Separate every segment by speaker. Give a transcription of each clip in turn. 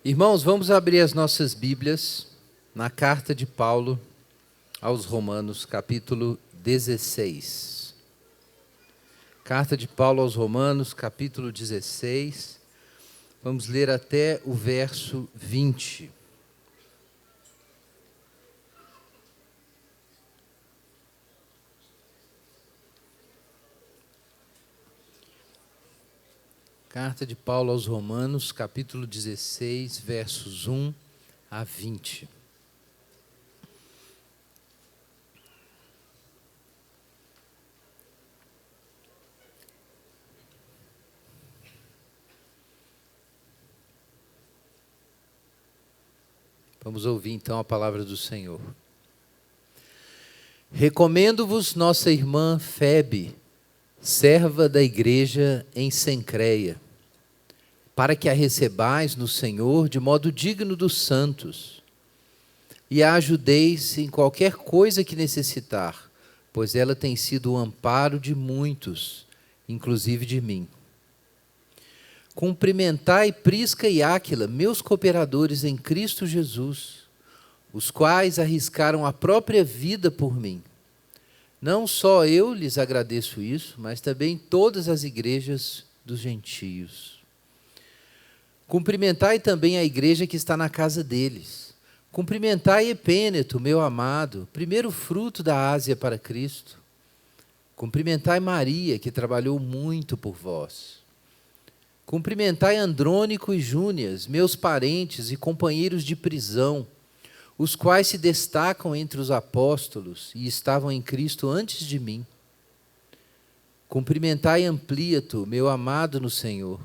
Speaker 1: Irmãos, vamos abrir as nossas Bíblias na carta de Paulo aos Romanos, capítulo 16. Carta de Paulo aos Romanos, capítulo 16. Vamos ler até o verso 20. Carta de Paulo aos Romanos, capítulo 16, versos 1 a 20. Vamos ouvir então a palavra do Senhor. Recomendo-vos nossa irmã Febe, serva da igreja em Cencreia, para que a recebais no Senhor de modo digno dos santos, e a ajudeis em qualquer coisa que necessitar, pois ela tem sido o amparo de muitos, inclusive de mim. Cumprimentai Prisca e Áquila, meus cooperadores em Cristo Jesus, os quais arriscaram a própria vida por mim. Não só eu lhes agradeço isso, mas também todas as igrejas dos gentios. Cumprimentai também a igreja que está na casa deles. Cumprimentai Epêneto, meu amado, primeiro fruto da Ásia para Cristo. Cumprimentai Maria, que trabalhou muito por vós. Cumprimentai Andrônico e Júnias, meus parentes e companheiros de prisão, os quais se destacam entre os apóstolos e estavam em Cristo antes de mim. Cumprimentai Amplíato, meu amado no Senhor.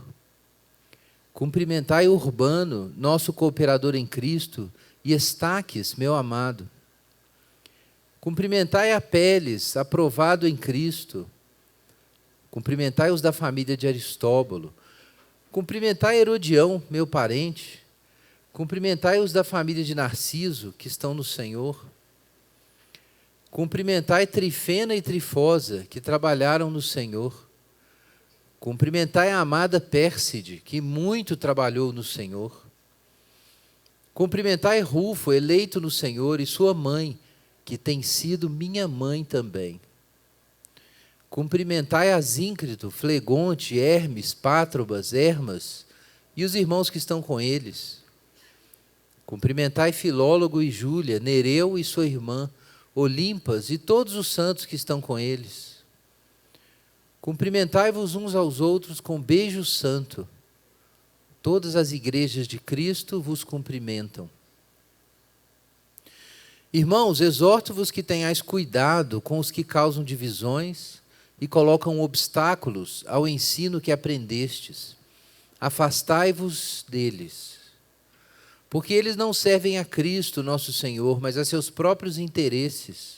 Speaker 1: Cumprimentai Urbano, nosso cooperador em Cristo, e Estaques, meu amado. Cumprimentai Apeles, aprovado em Cristo. Cumprimentai os da família de Aristóbulo. Cumprimentai Herodião, meu parente. Cumprimentai os da família de Narciso, que estão no Senhor. Cumprimentai Trifena e Trifosa, que trabalharam no Senhor. Cumprimentai a amada Pérside, que muito trabalhou no Senhor. Cumprimentai Rufo, eleito no Senhor, e sua mãe, que tem sido minha mãe também. Cumprimentai Asíncrito, Flegonte, Hermes, Pátrobas, Hermas, e os irmãos que estão com eles. Cumprimentai Filólogo e Júlia, Nereu e sua irmã, Olimpas e todos os santos que estão com eles. Cumprimentai-vos uns aos outros com beijo santo. Todas as igrejas de Cristo vos cumprimentam. Irmãos, exorto-vos que tenhais cuidado com os que causam divisões e colocam obstáculos ao ensino que aprendestes. Afastai-vos deles. Porque eles não servem a Cristo, nosso Senhor, mas a seus próprios interesses,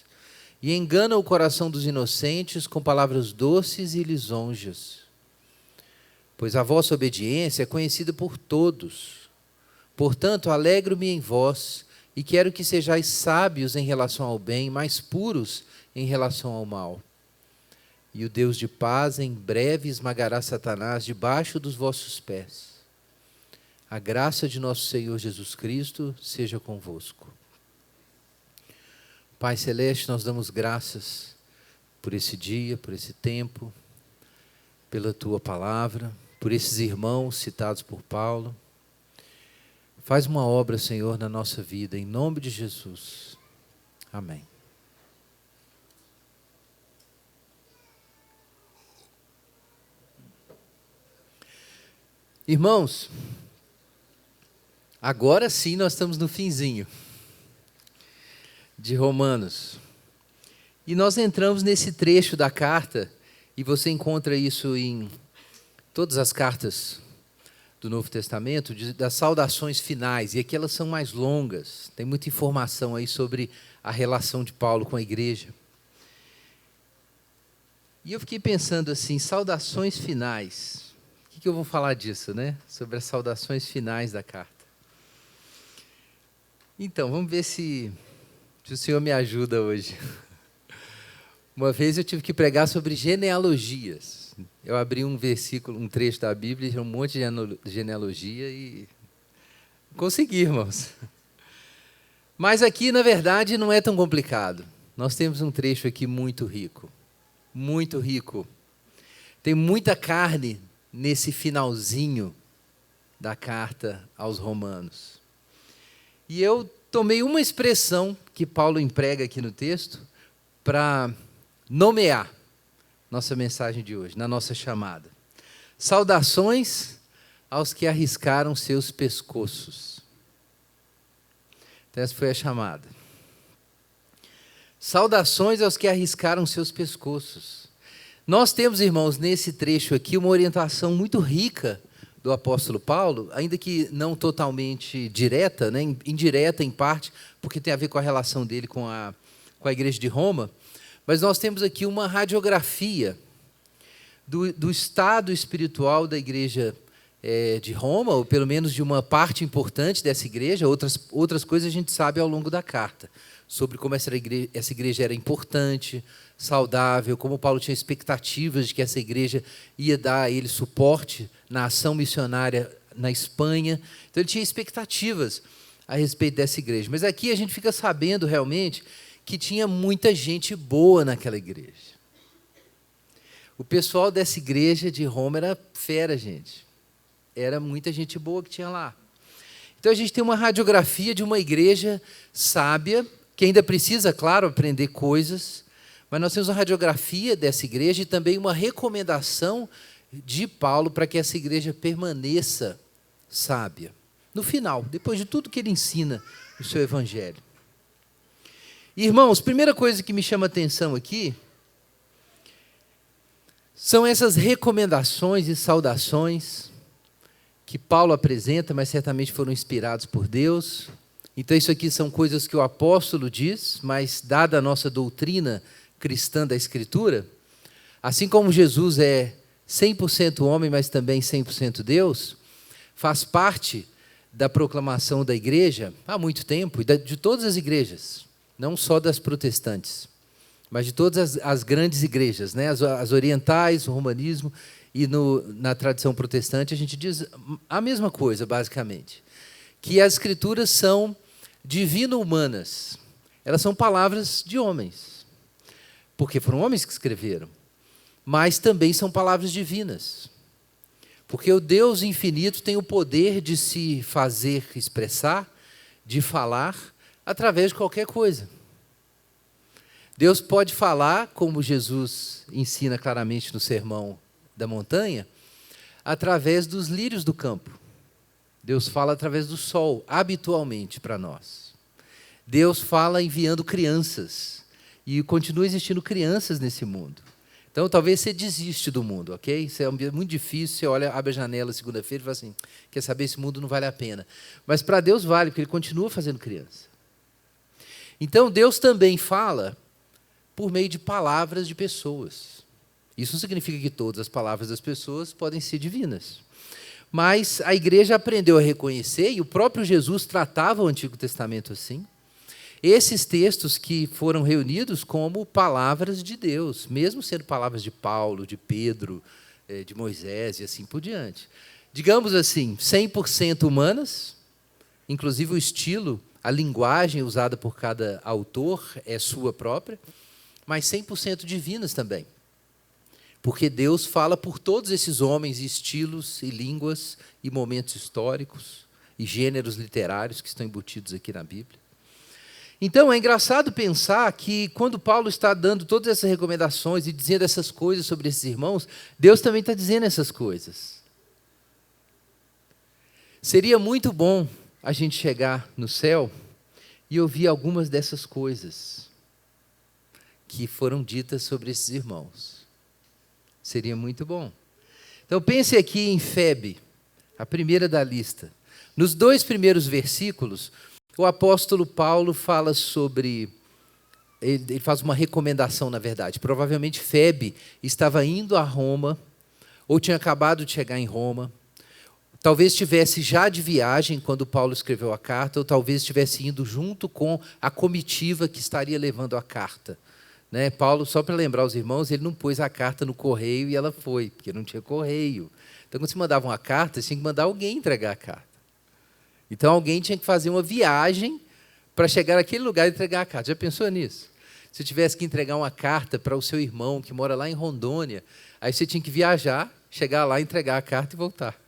Speaker 1: e enganam o coração dos inocentes com palavras doces e lisonjas. Pois a vossa obediência é conhecida por todos. Portanto, alegro-me em vós, e quero que sejais sábios em relação ao bem, mais puros em relação ao mal. E o Deus de paz em breve esmagará Satanás debaixo dos vossos pés. A graça de nosso Senhor Jesus Cristo seja convosco. Pai Celeste, nós damos graças por esse dia, por esse tempo, pela Tua palavra, por esses irmãos citados por Paulo. Faz uma obra, Senhor, na nossa vida, em nome de Jesus. Amém. Irmãos, agora sim nós estamos no finzinho de Romanos. E nós entramos nesse trecho da carta, e você encontra isso em todas as cartas do Novo Testamento, das saudações finais, e aqui elas são mais longas, tem muita informação aí sobre a relação de Paulo com a igreja. E eu fiquei pensando assim, saudações finais, o que eu vou falar disso, né? Sobre as saudações finais da carta. Então, vamos ver se o Senhor me ajuda hoje. Uma vez eu tive que pregar sobre genealogias. Eu abri um versículo, um trecho da Bíblia, um monte de genealogia e Consegui, irmãos. Mas aqui, na verdade, não é tão complicado. Nós temos um trecho aqui muito rico. Muito rico. Tem muita carne nesse finalzinho da carta aos Romanos. E eu tomei uma expressão que Paulo emprega aqui no texto para nomear nossa mensagem de hoje, na nossa chamada. Saudações aos que arriscaram seus pescoços. Então, essa foi a chamada. Saudações aos que arriscaram seus pescoços. Nós temos, irmãos, nesse trecho aqui, uma orientação muito rica do apóstolo Paulo, ainda que não totalmente direta, né, indireta em parte, porque tem a ver com a relação dele com a igreja de Roma, mas nós temos aqui uma radiografia do estado espiritual da igreja de Roma, ou pelo menos de uma parte importante dessa igreja. Outras coisas a gente sabe ao longo da carta, sobre como essa igreja era importante, saudável, como Paulo tinha expectativas de que essa igreja ia dar a ele suporte na ação missionária na Espanha. Então ele tinha expectativas a respeito dessa igreja. Mas aqui a gente fica sabendo realmente que tinha muita gente boa naquela igreja. O pessoal dessa igreja de Roma era fera, gente. Era muita gente boa que tinha lá. Então a gente tem uma radiografia de uma igreja sábia, que ainda precisa, claro, aprender coisas, mas nós temos uma radiografia dessa igreja e também uma recomendação de Paulo para que essa igreja permaneça sábia. No final, depois de tudo que ele ensina no seu evangelho. Irmãos, primeira coisa que me chama a atenção aqui são essas recomendações e saudações que Paulo apresenta, mas certamente foram inspirados por Deus. Então, isso aqui são coisas que o apóstolo diz, mas dada a nossa doutrina cristã da Escritura, assim como Jesus é 100% homem, mas também 100% Deus, faz parte da proclamação da igreja há muito tempo, e de todas as igrejas, não só das protestantes, mas de todas as grandes igrejas, né? As orientais, o romanismo, e na tradição protestante a gente diz a mesma coisa, basicamente, que as Escrituras são divino-humanas, elas são palavras de homens, porque foram homens que escreveram, mas também são palavras divinas, porque o Deus infinito tem o poder de se fazer expressar, de falar, através de qualquer coisa. Deus pode falar, como Jesus ensina claramente no Sermão da Montanha, através dos lírios do campo. Deus fala através do sol, habitualmente para nós. Deus fala enviando crianças, e continua existindo crianças nesse mundo. Então, talvez você desiste do mundo, ok? Isso é muito difícil, você olha, abre a janela segunda-feira e fala assim, quer saber, esse mundo não vale a pena. Mas para Deus vale, porque Ele continua fazendo criança. Então, Deus também fala por meio de palavras de pessoas. Isso não significa que todas as palavras das pessoas podem ser divinas. Mas a igreja aprendeu a reconhecer, e o próprio Jesus tratava o Antigo Testamento assim, esses textos que foram reunidos como palavras de Deus, mesmo sendo palavras de Paulo, de Pedro, de Moisés e assim por diante. Digamos assim, 100% humanas, inclusive o estilo, a linguagem usada por cada autor é sua própria, mas 100% divinas também. Porque Deus fala por todos esses homens, e estilos, e línguas, e momentos históricos, e gêneros literários que estão embutidos aqui na Bíblia. Então, é engraçado pensar que, quando Paulo está dando todas essas recomendações e dizendo essas coisas sobre esses irmãos, Deus também está dizendo essas coisas. Seria muito bom a gente chegar no céu e ouvir algumas dessas coisas que foram ditas sobre esses irmãos. Seria muito bom. Então, pense aqui em Febe, a primeira da lista. Nos 2 primeiros versículos, o apóstolo Paulo fala sobre... Ele faz uma recomendação, na verdade. Provavelmente Febe estava indo a Roma, ou tinha acabado de chegar em Roma. Talvez estivesse já de viagem quando Paulo escreveu a carta, ou talvez estivesse indo junto com a comitiva que estaria levando a carta. Né? Paulo, só para lembrar os irmãos, ele não pôs a carta no correio e ela foi, porque não tinha correio. Então, quando você mandava uma carta, você tinha que mandar alguém entregar a carta. Então, alguém tinha que fazer uma viagem para chegar naquele lugar e entregar a carta. Já pensou nisso? Se eu tivesse que entregar uma carta para o seu irmão, que mora lá em Rondônia, aí você tinha que viajar, chegar lá, entregar a carta e voltar.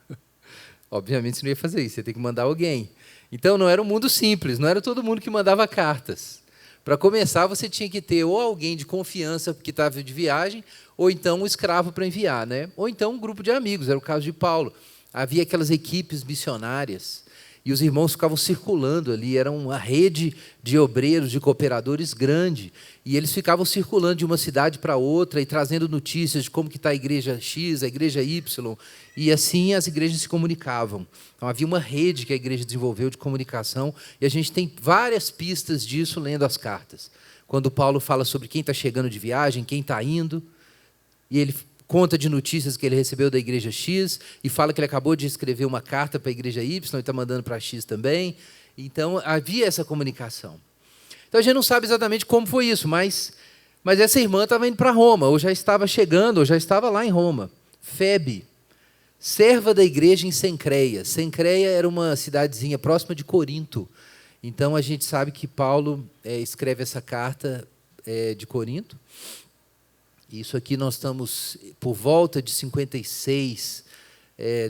Speaker 1: Obviamente, você não ia fazer isso, você tem que mandar alguém. Então, não era um mundo simples, não era todo mundo que mandava cartas. Para começar, você tinha que ter ou alguém de confiança que estava de viagem, ou então um escravo para enviar, né? Ou então um grupo de amigos, era o caso de Paulo. Havia aquelas equipes missionárias, e os irmãos ficavam circulando ali, era uma rede de obreiros, de cooperadores grande, e eles ficavam circulando de uma cidade para outra e trazendo notícias de como que está a igreja X, a igreja Y, e assim as igrejas se comunicavam. Então havia uma rede que a igreja desenvolveu de comunicação, e a gente tem várias pistas disso lendo as cartas. Quando Paulo fala sobre quem está chegando de viagem, quem está indo, e ele conta de notícias que ele recebeu da igreja X e fala que ele acabou de escrever uma carta para a igreja Y e está mandando para a X também. Então, havia essa comunicação. Então, a gente não sabe exatamente como foi isso, mas essa irmã estava indo para Roma, ou já estava chegando, ou já estava lá em Roma. Febe, serva da igreja em Cencreia. Cencreia era uma cidadezinha próxima de Corinto. Então, a gente sabe que Paulo escreve essa carta de Corinto. Isso aqui nós estamos por volta de 56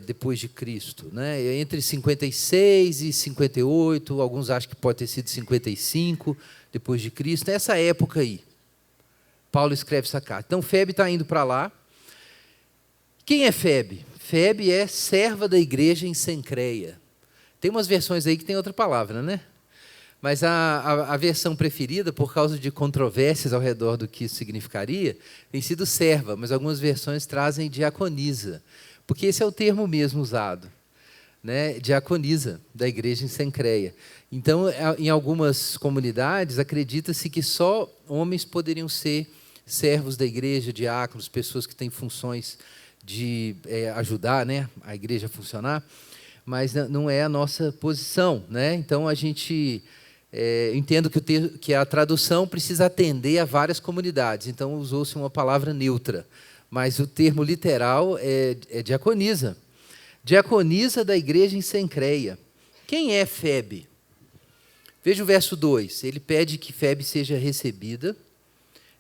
Speaker 1: depois de Cristo, né? Entre 56 e 58, alguns acham que pode ter sido 55 depois de Cristo, nessa época aí. Paulo escreve essa carta. Então, Febe está indo para lá. Quem é Febe? Febe é serva da igreja em Cencreia. Tem umas versões aí que tem outra palavra, né? Mas a versão preferida, por causa de controvérsias ao redor do que isso significaria, tem sido serva, mas algumas versões trazem diaconisa, porque esse é o termo mesmo usado, né? Diaconisa, da igreja em Cencreia. Então, em algumas comunidades, acredita-se que só homens poderiam ser servos da igreja, diáconos, pessoas que têm funções de ajudar, né, a igreja a funcionar, mas não é a nossa posição, né? Então, a gente... entendo que a tradução precisa atender a várias comunidades, então usou-se uma palavra neutra, mas o termo literal é diaconisa. Diaconisa da igreja em Cencreia. Quem é Febe? Veja o verso 2. Ele pede que Febe seja recebida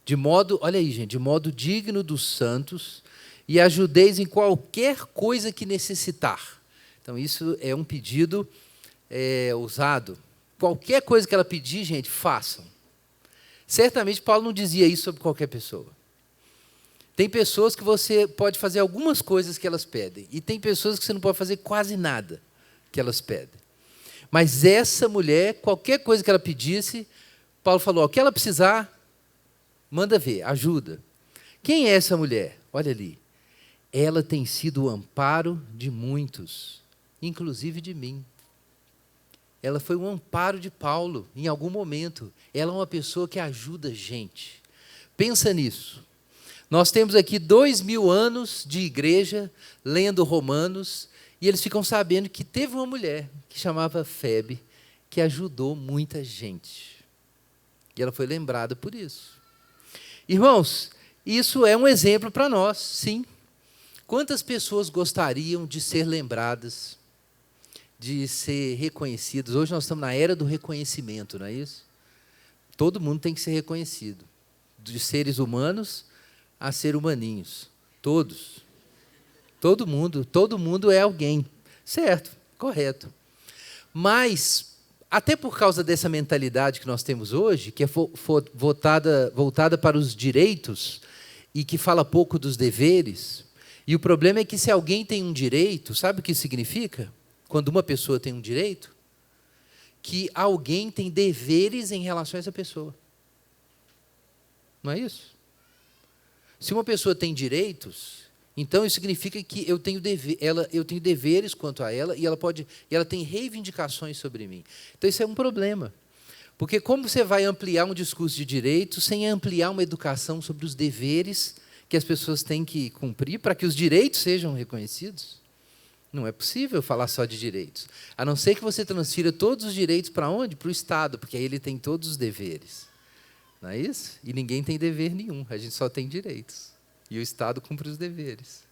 Speaker 1: de modo, olha aí, gente, de modo digno dos santos e ajudeis em qualquer coisa que necessitar. Então, isso é um pedido usado. Qualquer coisa que ela pedir, gente, façam. Certamente, Paulo não dizia isso sobre qualquer pessoa. Tem pessoas que você pode fazer algumas coisas que elas pedem, e tem pessoas que você não pode fazer quase nada que elas pedem. Mas essa mulher, qualquer coisa que ela pedisse, Paulo falou, o que ela precisar, manda ver, ajuda. Quem é essa mulher? Olha ali. Ela tem sido o amparo de muitos, inclusive de mim. Ela foi um amparo de Paulo, em algum momento. Ela é uma pessoa que ajuda a gente. Pensa nisso. Nós temos aqui 2000 anos de igreja, lendo Romanos, e eles ficam sabendo que teve uma mulher, que chamava Febe, que ajudou muita gente. E ela foi lembrada por isso. Irmãos, isso é um exemplo para nós, sim. Quantas pessoas gostariam de ser lembradas, de ser reconhecidos? Hoje nós estamos na era do reconhecimento, não é isso? Todo mundo tem que ser reconhecido. De seres humanos a ser humaninhos. Todos. Todo mundo é alguém. Certo, correto. Mas, até por causa dessa mentalidade que nós temos hoje, que é voltada para os direitos e que fala pouco dos deveres, e o problema é que se alguém tem um direito, sabe o que isso significa? Quando uma pessoa tem um direito, que alguém tem deveres em relação a essa pessoa. Não é isso? Se uma pessoa tem direitos, então isso significa que eu tenho deveres quanto a ela, e ela tem reivindicações sobre mim. Então isso é um problema. Porque como você vai ampliar um discurso de direitos sem ampliar uma educação sobre os deveres que as pessoas têm que cumprir para que os direitos sejam reconhecidos? Não é possível falar só de direitos. A não ser que você transfira todos os direitos para onde? Para o Estado, porque aí ele tem todos os deveres. Não é isso? E ninguém tem dever nenhum, a gente só tem direitos. E o Estado cumpre os deveres.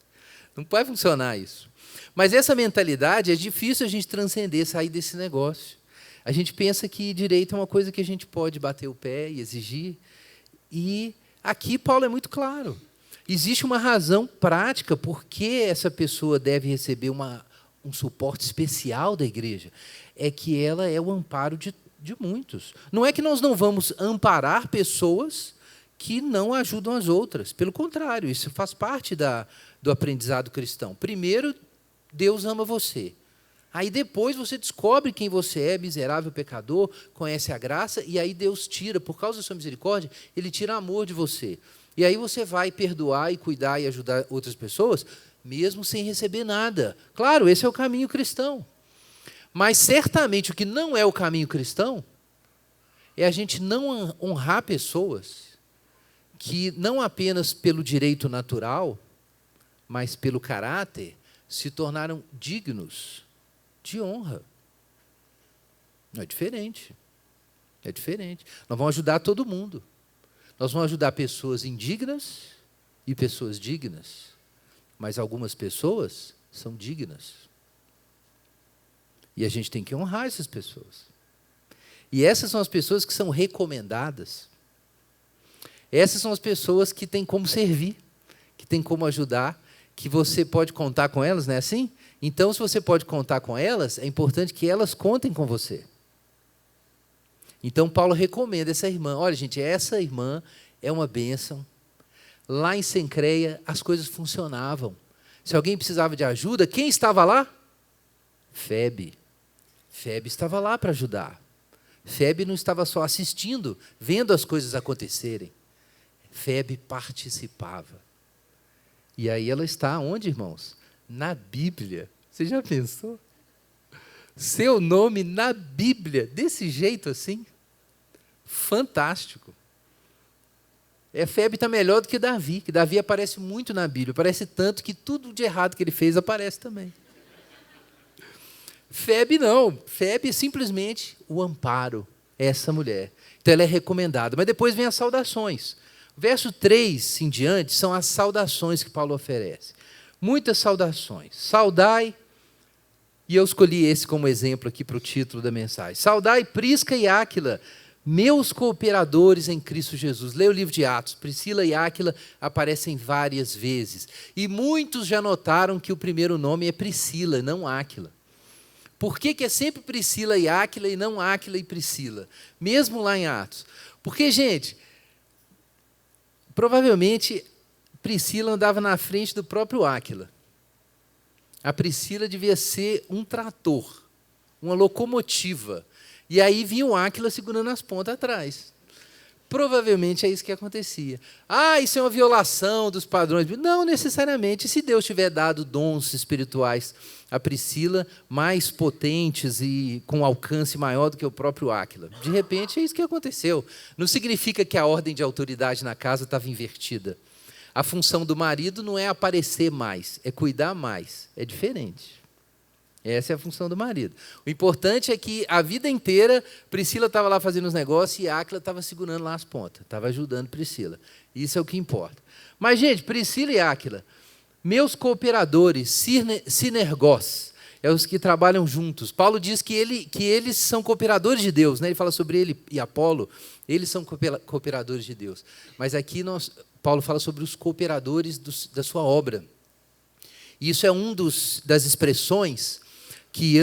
Speaker 1: Não vai funcionar isso. Mas essa mentalidade é difícil a gente transcender, sair desse negócio. A gente pensa que direito é uma coisa que a gente pode bater o pé e exigir. E aqui Paulo é muito claro. Existe uma razão prática por que essa pessoa deve receber um suporte especial da igreja. É que ela é o amparo de muitos. Não é que nós não vamos amparar pessoas que não ajudam as outras. Pelo contrário, isso faz parte do aprendizado cristão. Primeiro, Deus ama você. Aí depois você descobre quem você é, miserável pecador, conhece a graça, e aí Deus tira, por causa da sua misericórdia, Ele tira amor de você. E aí você vai perdoar e cuidar e ajudar outras pessoas, mesmo sem receber nada. Claro, esse é o caminho cristão. Mas certamente o que não é o caminho cristão é a gente não honrar pessoas que não apenas pelo direito natural, mas pelo caráter, se tornaram dignos de honra. Não é diferente. É diferente. Nós vamos ajudar todo mundo. Nós vamos ajudar pessoas indignas e pessoas dignas. Mas algumas pessoas são dignas. E a gente tem que honrar essas pessoas. E essas são as pessoas que são recomendadas. Essas são as pessoas que têm como servir, que têm como ajudar, que você pode contar com elas, não é assim? Então, se você pode contar com elas, é importante que elas contem com você. Então, Paulo recomenda essa irmã. Olha, gente, essa irmã é uma bênção. Lá em Cencreia, as coisas funcionavam. Se alguém precisava de ajuda, quem estava lá? Febe. Febe estava lá para ajudar. Febe não estava só assistindo, vendo as coisas acontecerem. Febe participava. E aí ela está onde, irmãos? Na Bíblia. Você já pensou? Seu nome na Bíblia, desse jeito assim? Fantástico. Febe está melhor do que Davi, que Davi aparece muito na Bíblia, aparece tanto que tudo de errado que ele fez aparece também. Febe não, Febe é simplesmente o amparo, essa mulher. Então ela é recomendada, mas depois vem as saudações. Verso 3 em diante são as saudações que Paulo oferece. Muitas saudações. Saudai, e eu escolhi esse como exemplo aqui para o título da mensagem. Saudai Prisca e Áquila, meus cooperadores em Cristo Jesus. Leia o livro de Atos. Priscila e Áquila aparecem várias vezes. E muitos já notaram que o primeiro nome é Priscila, não Áquila. Por que é sempre Priscila e Áquila e não Áquila e Priscila? Mesmo lá em Atos. Porque, gente, provavelmente Priscila andava na frente do próprio Áquila. A Priscila devia ser um trator, uma locomotiva. E aí vinha o Áquila segurando as pontas atrás. Provavelmente é isso que acontecia. Isso é uma violação dos padrões. Não necessariamente. Se Deus tiver dado dons espirituais a Priscila, mais potentes e com alcance maior do que o próprio Áquila. De repente é isso que aconteceu. Não significa que a ordem de autoridade na casa estava invertida. A função do marido não é aparecer mais, é cuidar mais. É diferente. Essa é a função do marido. O importante é que a vida inteira Priscila estava lá fazendo os negócios e Áquila estava segurando lá as pontas, estava ajudando Priscila. Isso é o que importa. Mas, gente, Priscila e Áquila, meus cooperadores, sinergós, é os que trabalham juntos. Paulo diz que eles são cooperadores de Deus, né? Ele fala sobre ele e Apolo, eles são cooperadores de Deus. Mas aqui Paulo fala sobre os cooperadores da sua obra. E isso é das expressões que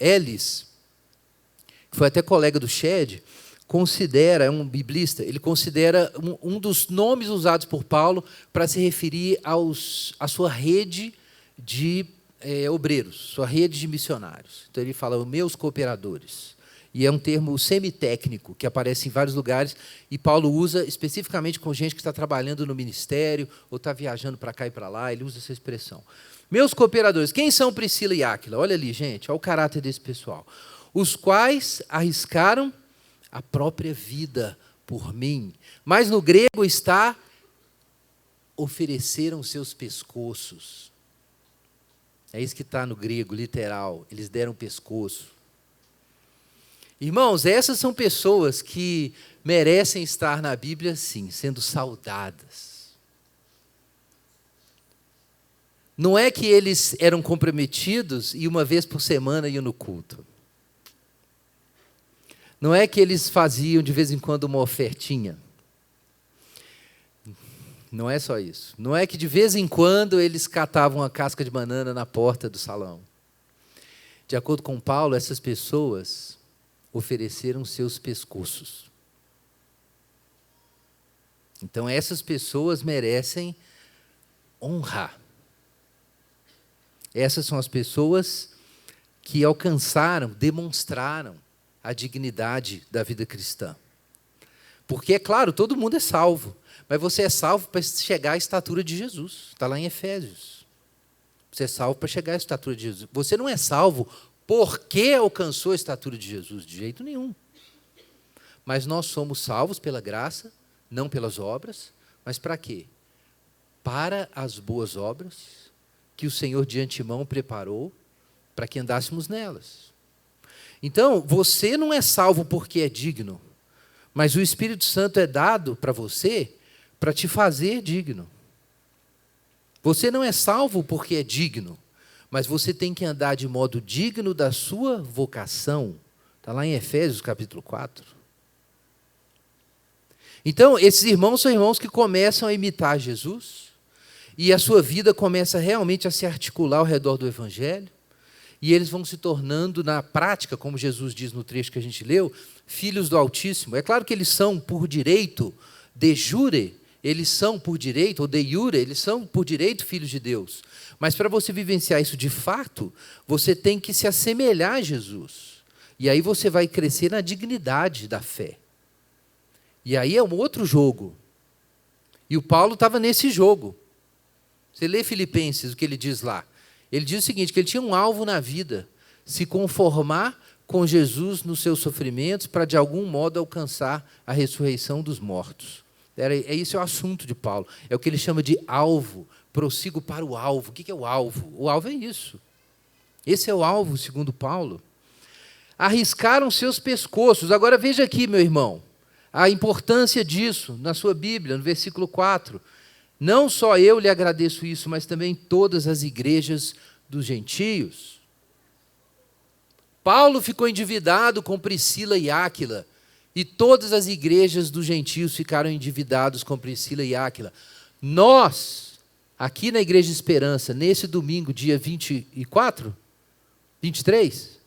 Speaker 1: Ellis, que foi até colega do Shed, considera, é um biblista, ele considera um dos nomes usados por Paulo para se referir à sua rede de obreiros, sua rede de missionários. Então ele fala, meus cooperadores. E é um termo semitécnico, que aparece em vários lugares, e Paulo usa especificamente com gente que está trabalhando no ministério, ou está viajando para cá e para lá, ele usa essa expressão. Meus cooperadores, quem são Priscila e Áquila? Olha ali, gente, olha o caráter desse pessoal. Os quais arriscaram a própria vida por mim. Mas no grego está, ofereceram seus pescoços. É isso que está no grego, literal, eles deram pescoço. Irmãos, essas são pessoas que merecem estar na Bíblia, sim, sendo saudadas. Não é que eles eram comprometidos e uma vez por semana iam no culto. Não é que eles faziam de vez em quando uma ofertinha. Não é só isso. Não é que de vez em quando eles catavam uma casca de banana na porta do salão. De acordo com Paulo, essas pessoas ofereceram seus pescoços. Então, essas pessoas merecem honrar. Essas são as pessoas que alcançaram, demonstraram a dignidade da vida cristã. Porque, é claro, todo mundo é salvo, mas você é salvo para chegar à estatura de Jesus. Está lá em Efésios. Você é salvo para chegar à estatura de Jesus. Você não é salvo porque alcançou a estatura de Jesus, de jeito nenhum. Mas nós somos salvos pela graça, não pelas obras, mas para quê? Para as boas obras que o Senhor de antemão preparou para que andássemos nelas. Então, você não é salvo porque é digno, mas o Espírito Santo é dado para você para te fazer digno. Você não é salvo porque é digno, mas você tem que andar de modo digno da sua vocação. Está lá em Efésios capítulo 4. Então, esses irmãos são irmãos que começam a imitar Jesus, e a sua vida começa realmente a se articular ao redor do Evangelho, e eles vão se tornando, na prática, como Jesus diz no trecho que a gente leu, filhos do Altíssimo. É claro que eles são por direito, de jure, eles são por direito, ou de iure, eles são por direito filhos de Deus. Mas para você vivenciar isso de fato, você tem que se assemelhar a Jesus. E aí você vai crescer na dignidade da fé. E aí é um outro jogo. E o Paulo estava nesse jogo. Você lê Filipenses, o que ele diz lá. Ele diz o seguinte, que ele tinha um alvo na vida, se conformar com Jesus nos seus sofrimentos para, de algum modo, alcançar a ressurreição dos mortos. Esse é o assunto de Paulo. É o que ele chama de alvo. Prossigo para o alvo. O que é o alvo? O alvo é isso. Esse é o alvo, segundo Paulo. Arriscaram seus pescoços. Agora veja aqui, meu irmão, a importância disso na sua Bíblia, no versículo 4. Não só eu lhe agradeço isso, mas também todas as igrejas dos gentios. Paulo ficou endividado com Priscila e Áquila, e todas as igrejas dos gentios ficaram endividados com Priscila e Áquila. Nós, aqui na Igreja Esperança, nesse domingo, dia 24, 23,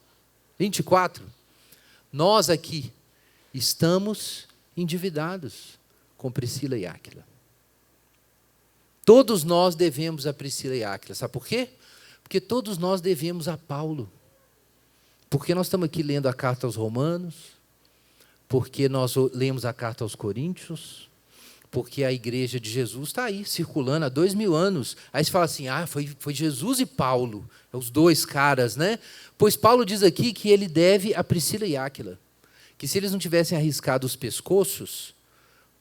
Speaker 1: 24, nós aqui estamos endividados com Priscila e Áquila. Todos nós devemos a Priscila e Áquila. Sabe por quê? Porque todos nós devemos a Paulo. Porque nós estamos aqui lendo a carta aos Romanos, porque nós lemos a carta aos Coríntios, porque a igreja de Jesus está aí, circulando há 2000 anos. Aí você fala assim, foi Jesus e Paulo, os dois caras, né? Pois Paulo diz aqui que ele deve a Priscila e Áquila, que se eles não tivessem arriscado os pescoços,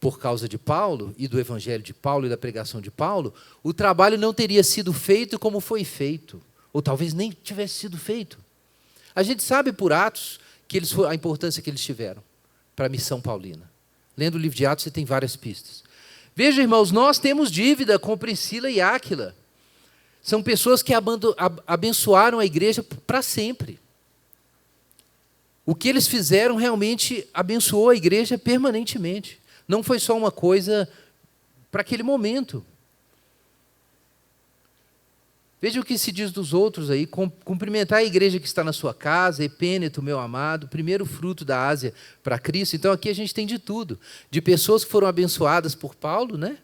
Speaker 1: por causa de Paulo, e do evangelho de Paulo, e da pregação de Paulo, o trabalho não teria sido feito como foi feito, ou talvez nem tivesse sido feito. A gente sabe por Atos a importância que eles tiveram para a missão paulina. Lendo o livro de Atos, você tem várias pistas. Veja, irmãos, nós temos dívida com Priscila e Áquila. São pessoas que abençoaram a igreja para sempre. O que eles fizeram realmente abençoou a igreja permanentemente. Não foi só uma coisa para aquele momento. Veja o que se diz dos outros aí. Cumprimentar a igreja que está na sua casa, Epêneto, meu amado, primeiro fruto da Ásia para Cristo. Então, aqui a gente tem de tudo. De pessoas que foram abençoadas por Paulo, né?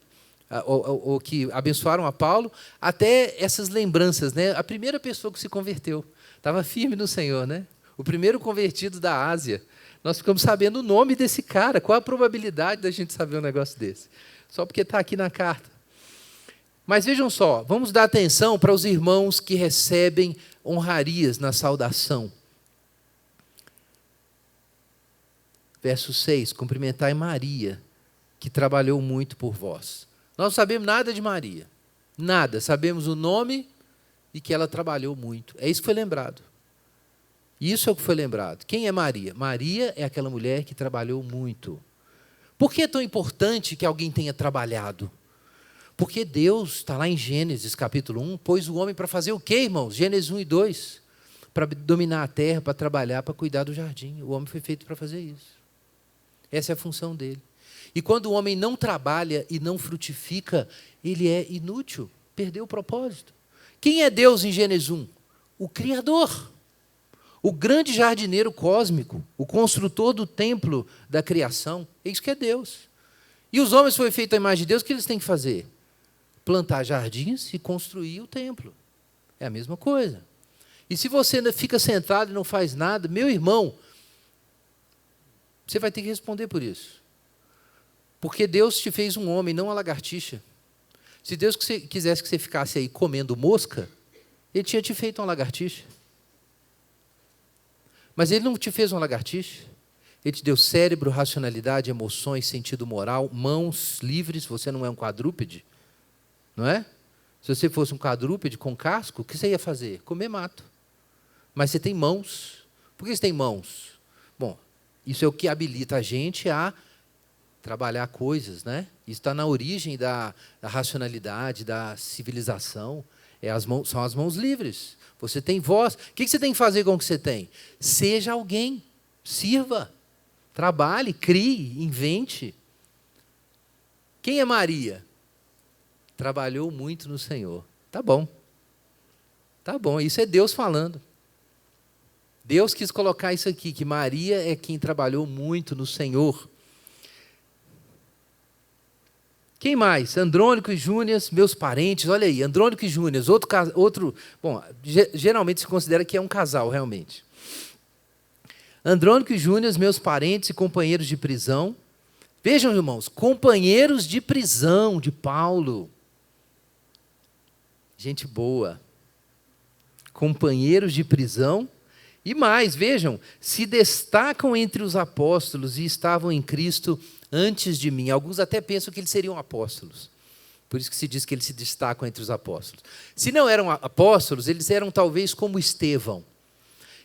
Speaker 1: Ou que abençoaram a Paulo, até essas lembranças, né? A primeira pessoa que se converteu, estava firme no Senhor, né? O primeiro convertido da Ásia. Nós ficamos sabendo o nome desse cara. Qual a probabilidade da gente saber um negócio desse? Só porque está aqui na carta. Mas vejam só, vamos dar atenção para os irmãos que recebem honrarias na saudação. Verso 6, cumprimentai Maria, que trabalhou muito por vós. Nós não sabemos nada de Maria. Nada. Sabemos o nome e que ela trabalhou muito. É isso que foi lembrado. Isso é o que foi lembrado. Quem é Maria? Maria é aquela mulher que trabalhou muito. Por que é tão importante que alguém tenha trabalhado? Porque Deus, está lá em Gênesis capítulo 1, pôs o homem para fazer o quê, irmãos? Gênesis 1 e 2. Para dominar a terra, para trabalhar, para cuidar do jardim. O homem foi feito para fazer isso. Essa é a função dele. E quando o homem não trabalha e não frutifica, ele é inútil, perdeu o propósito. Quem é Deus em Gênesis 1? O Criador. O grande jardineiro cósmico, o construtor do templo da criação. É isso que é Deus. E os homens foram feitos à imagem de Deus, o que eles têm que fazer? Plantar jardins e construir o templo. É a mesma coisa. E se você ainda fica sentado e não faz nada, meu irmão, você vai ter que responder por isso. Porque Deus te fez um homem, não uma lagartixa. Se Deus quisesse que você ficasse aí comendo mosca, Ele tinha te feito uma lagartixa. Mas Ele não te fez uma lagartixa. Ele te deu cérebro, racionalidade, emoções, sentido moral, mãos livres. Você não é um quadrúpede, não é? Se você fosse um quadrúpede com casco, o que você ia fazer? Comer mato. Mas você tem mãos. Por que você tem mãos? Bom, isso é o que habilita a gente a trabalhar coisas, né? Isso está na origem da racionalidade, da civilização. São as mãos livres. Você tem voz. O que você tem que fazer com o que você tem? Seja alguém. Sirva. Trabalhe, crie, invente. Quem é Maria? Trabalhou muito no Senhor. Tá bom. Tá bom, isso é Deus falando. Deus quis colocar isso aqui, que Maria é quem trabalhou muito no Senhor. Quem mais? Andrônico e Júnias, meus parentes. Olha aí, Andrônico e Júnias, outro. Bom, geralmente se considera que é um casal, realmente. Andrônico e Júnias, meus parentes e companheiros de prisão. Vejam, irmãos, companheiros de prisão de Paulo. Gente boa. Companheiros de prisão. E mais, vejam, se destacam entre os apóstolos e estavam em Cristo antes de mim. Alguns até pensam que eles seriam apóstolos. Por isso que se diz que eles se destacam entre os apóstolos. Se não eram apóstolos, eles eram talvez como Estevão.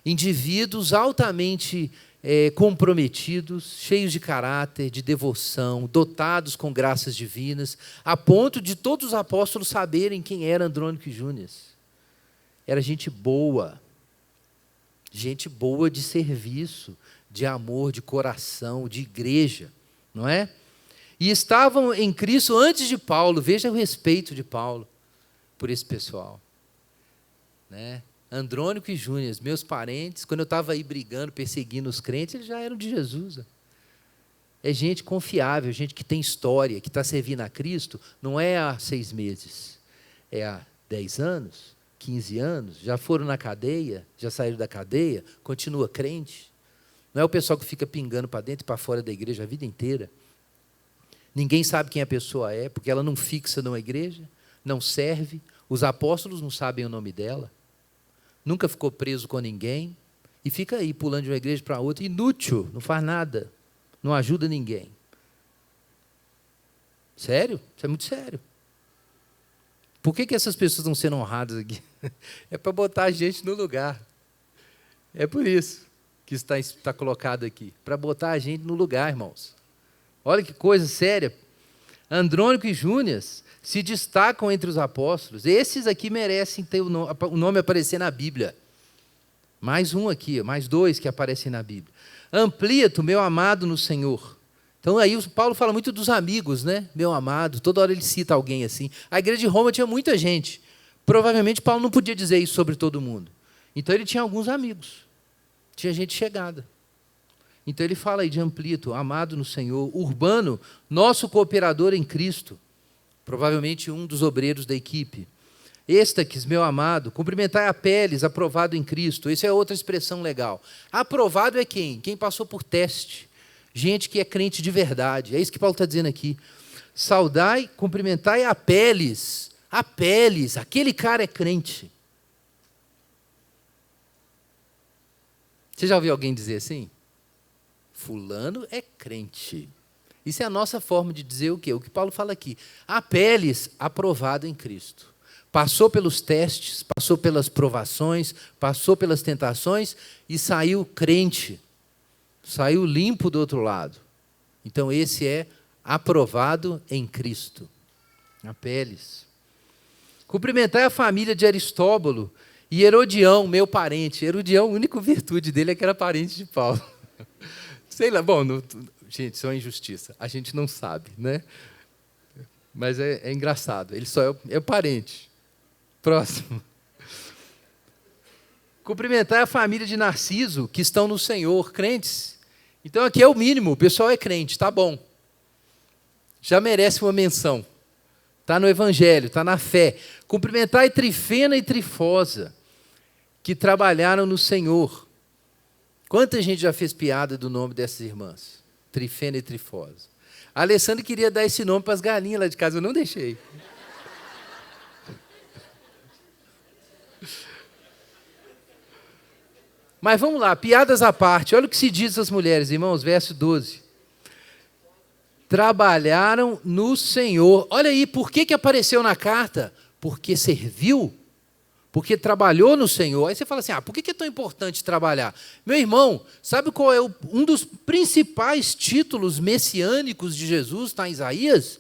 Speaker 1: Indivíduos altamente comprometidos, cheios de caráter, de devoção, dotados com graças divinas, a ponto de todos os apóstolos saberem quem era Andrônico e Júnias. Era gente boa de serviço, de amor, de coração, de igreja, não é? E estavam em Cristo antes de Paulo. Veja o respeito de Paulo por esse pessoal, né? Andrônico e Júnias, meus parentes, quando eu estava aí brigando, perseguindo os crentes, eles já eram de Jesus. É gente confiável, gente que tem história, que está servindo a Cristo, não é há 6 meses, é há 10 anos, 15 anos, já foram na cadeia, já saíram da cadeia, continua crente. Não é o pessoal que fica pingando para dentro e para fora da igreja a vida inteira. Ninguém sabe quem a pessoa é, porque ela não fixa numa igreja, não serve, os apóstolos não sabem o nome dela. Nunca ficou preso com ninguém, e fica aí, pulando de uma igreja para outra, inútil, não faz nada, não ajuda ninguém. Sério? Isso é muito sério. Por que essas pessoas estão sendo honradas aqui? É para botar a gente no lugar. É por isso que está colocado aqui, para botar a gente no lugar, irmãos. Olha que coisa séria. Andrônico e Júnias se destacam entre os apóstolos. Esses aqui merecem ter o nome aparecer na Bíblia. Mais um aqui, mais 2 que aparecem na Bíblia. Amplíato, meu amado no Senhor. Então aí o Paulo fala muito dos amigos, né? Meu amado, toda hora ele cita alguém assim. A igreja de Roma tinha muita gente. Provavelmente Paulo não podia dizer isso sobre todo mundo. Então ele tinha alguns amigos. Tinha gente chegada. Então ele fala aí de Amplíato, amado no Senhor. Urbano, nosso cooperador em Cristo. Provavelmente um dos obreiros da equipe. Êstaques, meu amado, cumprimentai Apeles, aprovado em Cristo. Essa é outra expressão legal. Aprovado é quem? Quem passou por teste. Gente que é crente de verdade. É isso que Paulo está dizendo aqui. Saudai, cumprimentai Apeles. Apeles, aquele cara é crente. Você já ouviu alguém dizer assim? Fulano é crente. Isso é a nossa forma de dizer o quê? O que Paulo fala aqui. Apeles, aprovado em Cristo. Passou pelos testes, passou pelas provações, passou pelas tentações e saiu crente. Saiu limpo do outro lado. Então, esse é aprovado em Cristo. Apeles. Cumprimentai a família de Aristóbulo e Herodião, meu parente. Herodião, a única virtude dele é que era parente de Paulo. Sei lá, bom, gente, isso é uma injustiça. A gente não sabe, né? Mas é engraçado, ele só é parente. Próximo. Cumprimentar a família de Narciso, que estão no Senhor, crentes. Então, aqui é o mínimo, o pessoal é crente, tá bom. Já merece uma menção. Está no Evangelho, está na fé. Cumprimentar Trifena e Trifosa, que trabalharam no Senhor. Quanta gente já fez piada do nome dessas irmãs? Trifena e Trifosa. A Alessandra queria dar esse nome para as galinhas lá de casa, eu não deixei. Mas vamos lá, piadas à parte. Olha o que se diz às mulheres, irmãos, verso 12. Trabalharam no Senhor. Olha aí, por que apareceu na carta? Porque serviu, porque trabalhou no Senhor. Aí você fala assim, por que é tão importante trabalhar? Meu irmão, sabe qual é um dos principais títulos messiânicos de Jesus? Está em Isaías?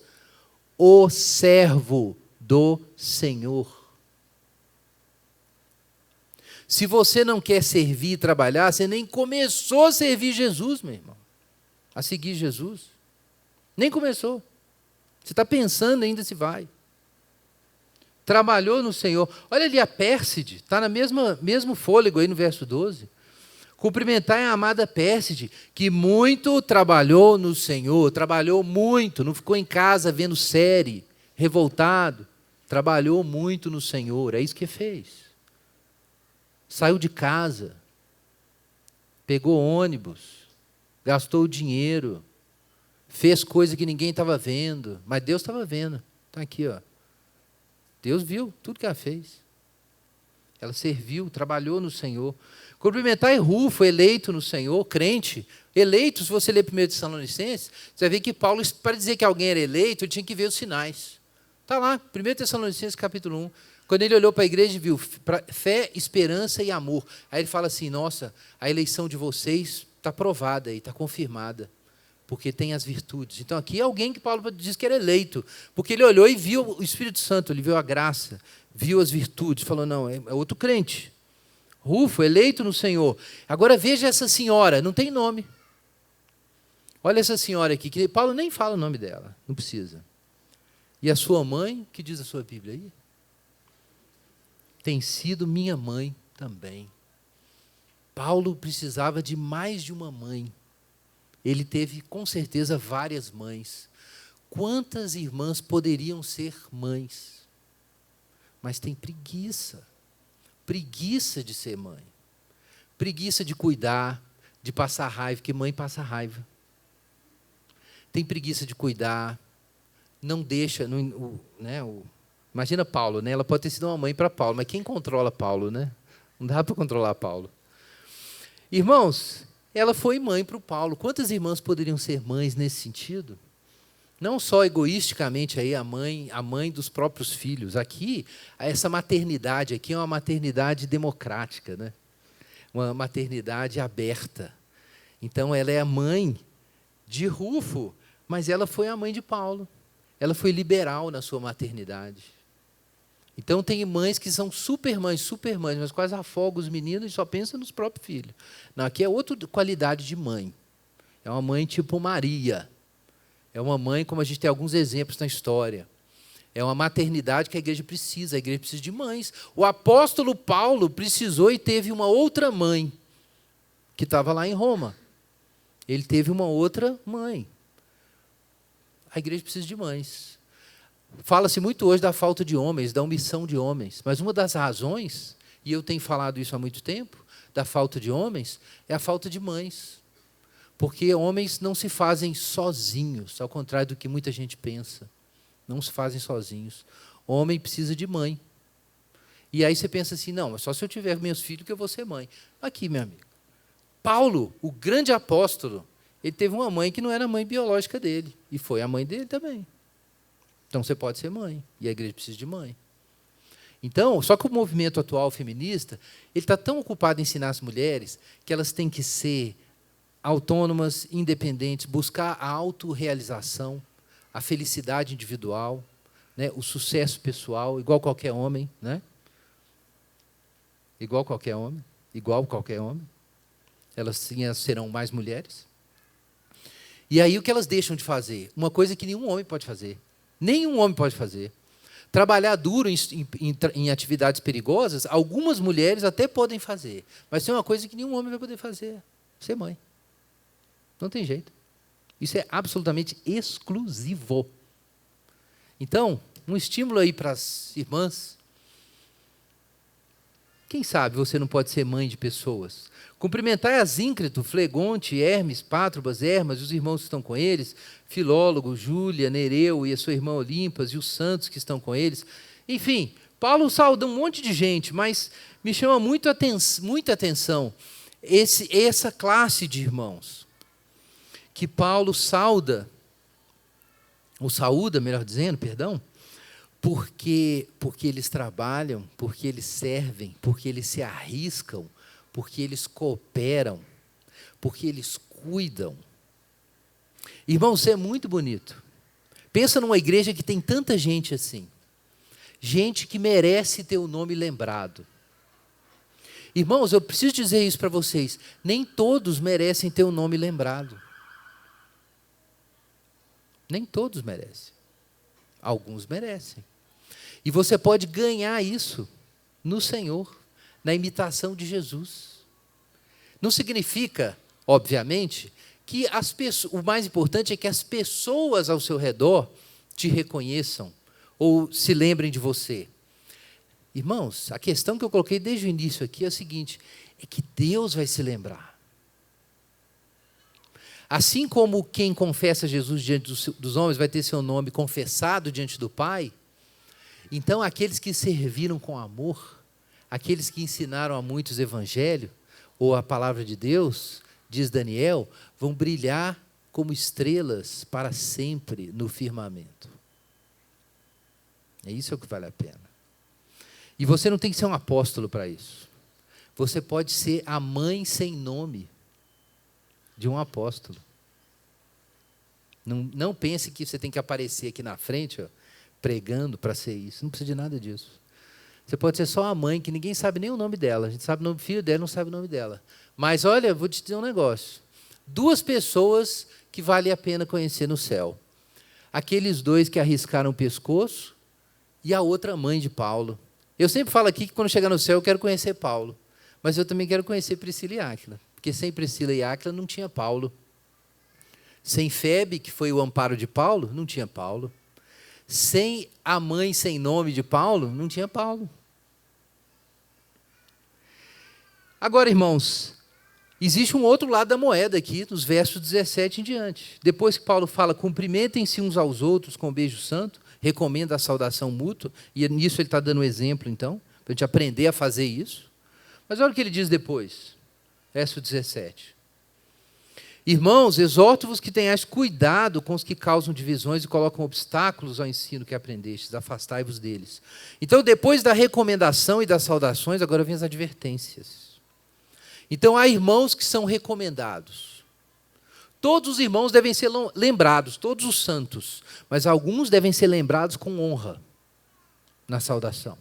Speaker 1: O servo do Senhor. Se você não quer servir e trabalhar, você nem começou a servir Jesus, meu irmão. A seguir Jesus. Nem começou. Você está pensando ainda se vai. Trabalhou no Senhor. Olha ali a Pérside, está no mesmo fôlego aí no verso 12. Cumprimentar a amada Pérside, que muito trabalhou no Senhor, trabalhou muito, não ficou em casa vendo série, revoltado. Trabalhou muito no Senhor, é isso que fez. Saiu de casa, pegou ônibus, gastou dinheiro, fez coisa que ninguém estava vendo, mas Deus estava vendo. Está aqui, ó. Deus viu tudo que ela fez. Ela serviu, trabalhou no Senhor. Cumprimentar Rufo, eleito no Senhor, crente. Eleito, se você ler 1 Tessalonicenses, você vai ver que Paulo, para dizer que alguém era eleito, ele tinha que ver os sinais. Está lá, 1 Tessalonicenses capítulo 1. Quando ele olhou para a igreja e viu fé, esperança e amor. Aí ele fala assim, nossa, a eleição de vocês está provada aí, está confirmada, porque tem as virtudes. Então aqui é alguém que Paulo diz que era eleito, porque ele olhou e viu o Espírito Santo, ele viu a graça, viu as virtudes, falou, não, é outro crente. Rufo, eleito no Senhor. Agora veja essa senhora, não tem nome. Olha essa senhora aqui, que Paulo nem fala o nome dela, não precisa. E a sua mãe, que diz a sua Bíblia aí? Tem sido minha mãe também. Paulo precisava de mais de uma mãe. Ele teve, com certeza, várias mães. Quantas irmãs poderiam ser mães? Mas tem preguiça. Preguiça de ser mãe. Preguiça de cuidar, de passar raiva, porque mãe passa raiva. Tem preguiça de cuidar, não deixa, imagina Paulo, né? Ela pode ter sido uma mãe para Paulo, mas quem controla Paulo, né? Não dá para controlar Paulo. Irmãos, ela foi mãe para o Paulo. Quantas irmãs poderiam ser mães nesse sentido? Não só egoisticamente aí a mãe dos próprios filhos. Aqui, essa maternidade aqui é uma maternidade democrática, né? Uma maternidade aberta. Então, ela é a mãe de Rufo, mas ela foi a mãe de Paulo. Ela foi liberal na sua maternidade. Então, tem mães que são super mães, mas quase afogam os meninos e só pensam nos próprios filhos. Não, aqui é outra qualidade de mãe. É uma mãe tipo Maria. É uma mãe, como a gente tem alguns exemplos na história. É uma maternidade que a igreja precisa de mães. O apóstolo Paulo precisou e teve uma outra mãe, que estava lá em Roma. Ele teve uma outra mãe. A igreja precisa de mães. Fala-se muito hoje da falta de homens, da omissão de homens. Mas uma das razões, e eu tenho falado isso há muito tempo, da falta de homens, é a falta de mães. Porque homens não se fazem sozinhos, ao contrário do que muita gente pensa. Não se fazem sozinhos. Homem precisa de mãe. E aí você pensa assim, não, mas só se eu tiver meus filhos que eu vou ser mãe. Aqui, meu amigo. Paulo, o grande apóstolo, ele teve uma mãe que não era a mãe biológica dele. E foi a mãe dele também. Então você pode ser mãe. E a igreja precisa de mãe. Então, só que o movimento atual feminista, ele está tão ocupado em ensinar as mulheres que elas têm que ser autônomas, independentes, buscar a autorrealização, a felicidade individual, né, o sucesso pessoal, igual qualquer homem, né? Igual qualquer homem, igual qualquer homem. Elas sim, elas serão mais mulheres. E aí o que elas deixam de fazer? Uma coisa que nenhum homem pode fazer. Nenhum homem pode fazer. Trabalhar duro em atividades perigosas, algumas mulheres até podem fazer. Mas tem uma coisa que nenhum homem vai poder fazer: ser mãe. Não tem jeito. Isso é absolutamente exclusivo. Então, um estímulo aí para as irmãs. Quem sabe você não pode ser mãe de pessoas? Cumprimentai Asíncrito, Flegonte, Hermes, Pátrobas, Hermas, e os irmãos que estão com eles, Filólogo, Júlia, Nereu e a sua irmã Olimpas, e os santos que estão com eles. Enfim, Paulo sauda um monte de gente, mas me chama muita atenção essa classe de irmãos que Paulo sauda, ou saúda, melhor dizendo, perdão, porque eles trabalham, porque eles servem, porque eles se arriscam, porque eles cooperam, porque eles cuidam. Irmão, isso é muito bonito. Pensa numa igreja que tem tanta gente assim. Gente que merece ter o nome lembrado. Irmãos, eu preciso dizer isso para vocês. Nem todos merecem ter o nome lembrado. Nem todos merecem. Alguns merecem. E você pode ganhar isso no Senhor, na imitação de Jesus. Não significa, obviamente, que as pessoas, o mais importante é que as pessoas ao seu redor te reconheçam ou se lembrem de você. Irmãos, a questão que eu coloquei desde o início aqui é a seguinte: é que Deus vai se lembrar. Assim como quem confessa Jesus diante dos homens vai ter seu nome confessado diante do Pai, então aqueles que serviram com amor, aqueles que ensinaram a muitos o Evangelho, ou a palavra de Deus, diz Daniel, vão brilhar como estrelas para sempre no firmamento. É isso que vale a pena. E você não tem que ser um apóstolo para isso. Você pode ser a mãe sem nome de um apóstolo. Não pense que você tem que aparecer aqui na frente, ó, pregando para ser isso. Não precisa de nada disso. Você pode ser só a mãe, que ninguém sabe nem o nome dela. A gente sabe o nome do filho dela, não sabe o nome dela. Mas, olha, vou te dizer um negócio. 2 pessoas que vale a pena conhecer no céu. Aqueles 2 que arriscaram o pescoço e a outra mãe de Paulo. Eu sempre falo aqui que quando chegar no céu eu quero conhecer Paulo. Mas eu também quero conhecer Priscila e Áquila. Porque sem Priscila e Áquila não tinha Paulo. Sem Febe, que foi o amparo de Paulo, não tinha Paulo. Sem a mãe sem nome de Paulo, não tinha Paulo. Agora, irmãos, existe um outro lado da moeda aqui, nos versos 17 em diante. Depois que Paulo fala, cumprimentem-se uns aos outros com um beijo santo, recomenda a saudação mútua, e nisso ele está dando um exemplo, então, para a gente aprender a fazer isso. Mas olha o que ele diz depois, verso 17. Irmãos, exorto-vos que tenhais cuidado com os que causam divisões e colocam obstáculos ao ensino que aprendestes, afastai-vos deles. Então, depois da recomendação e das saudações, agora vem as advertências. Então, há irmãos que são recomendados. Todos os irmãos devem ser lembrados, todos os santos, mas alguns devem ser lembrados com honra na saudação.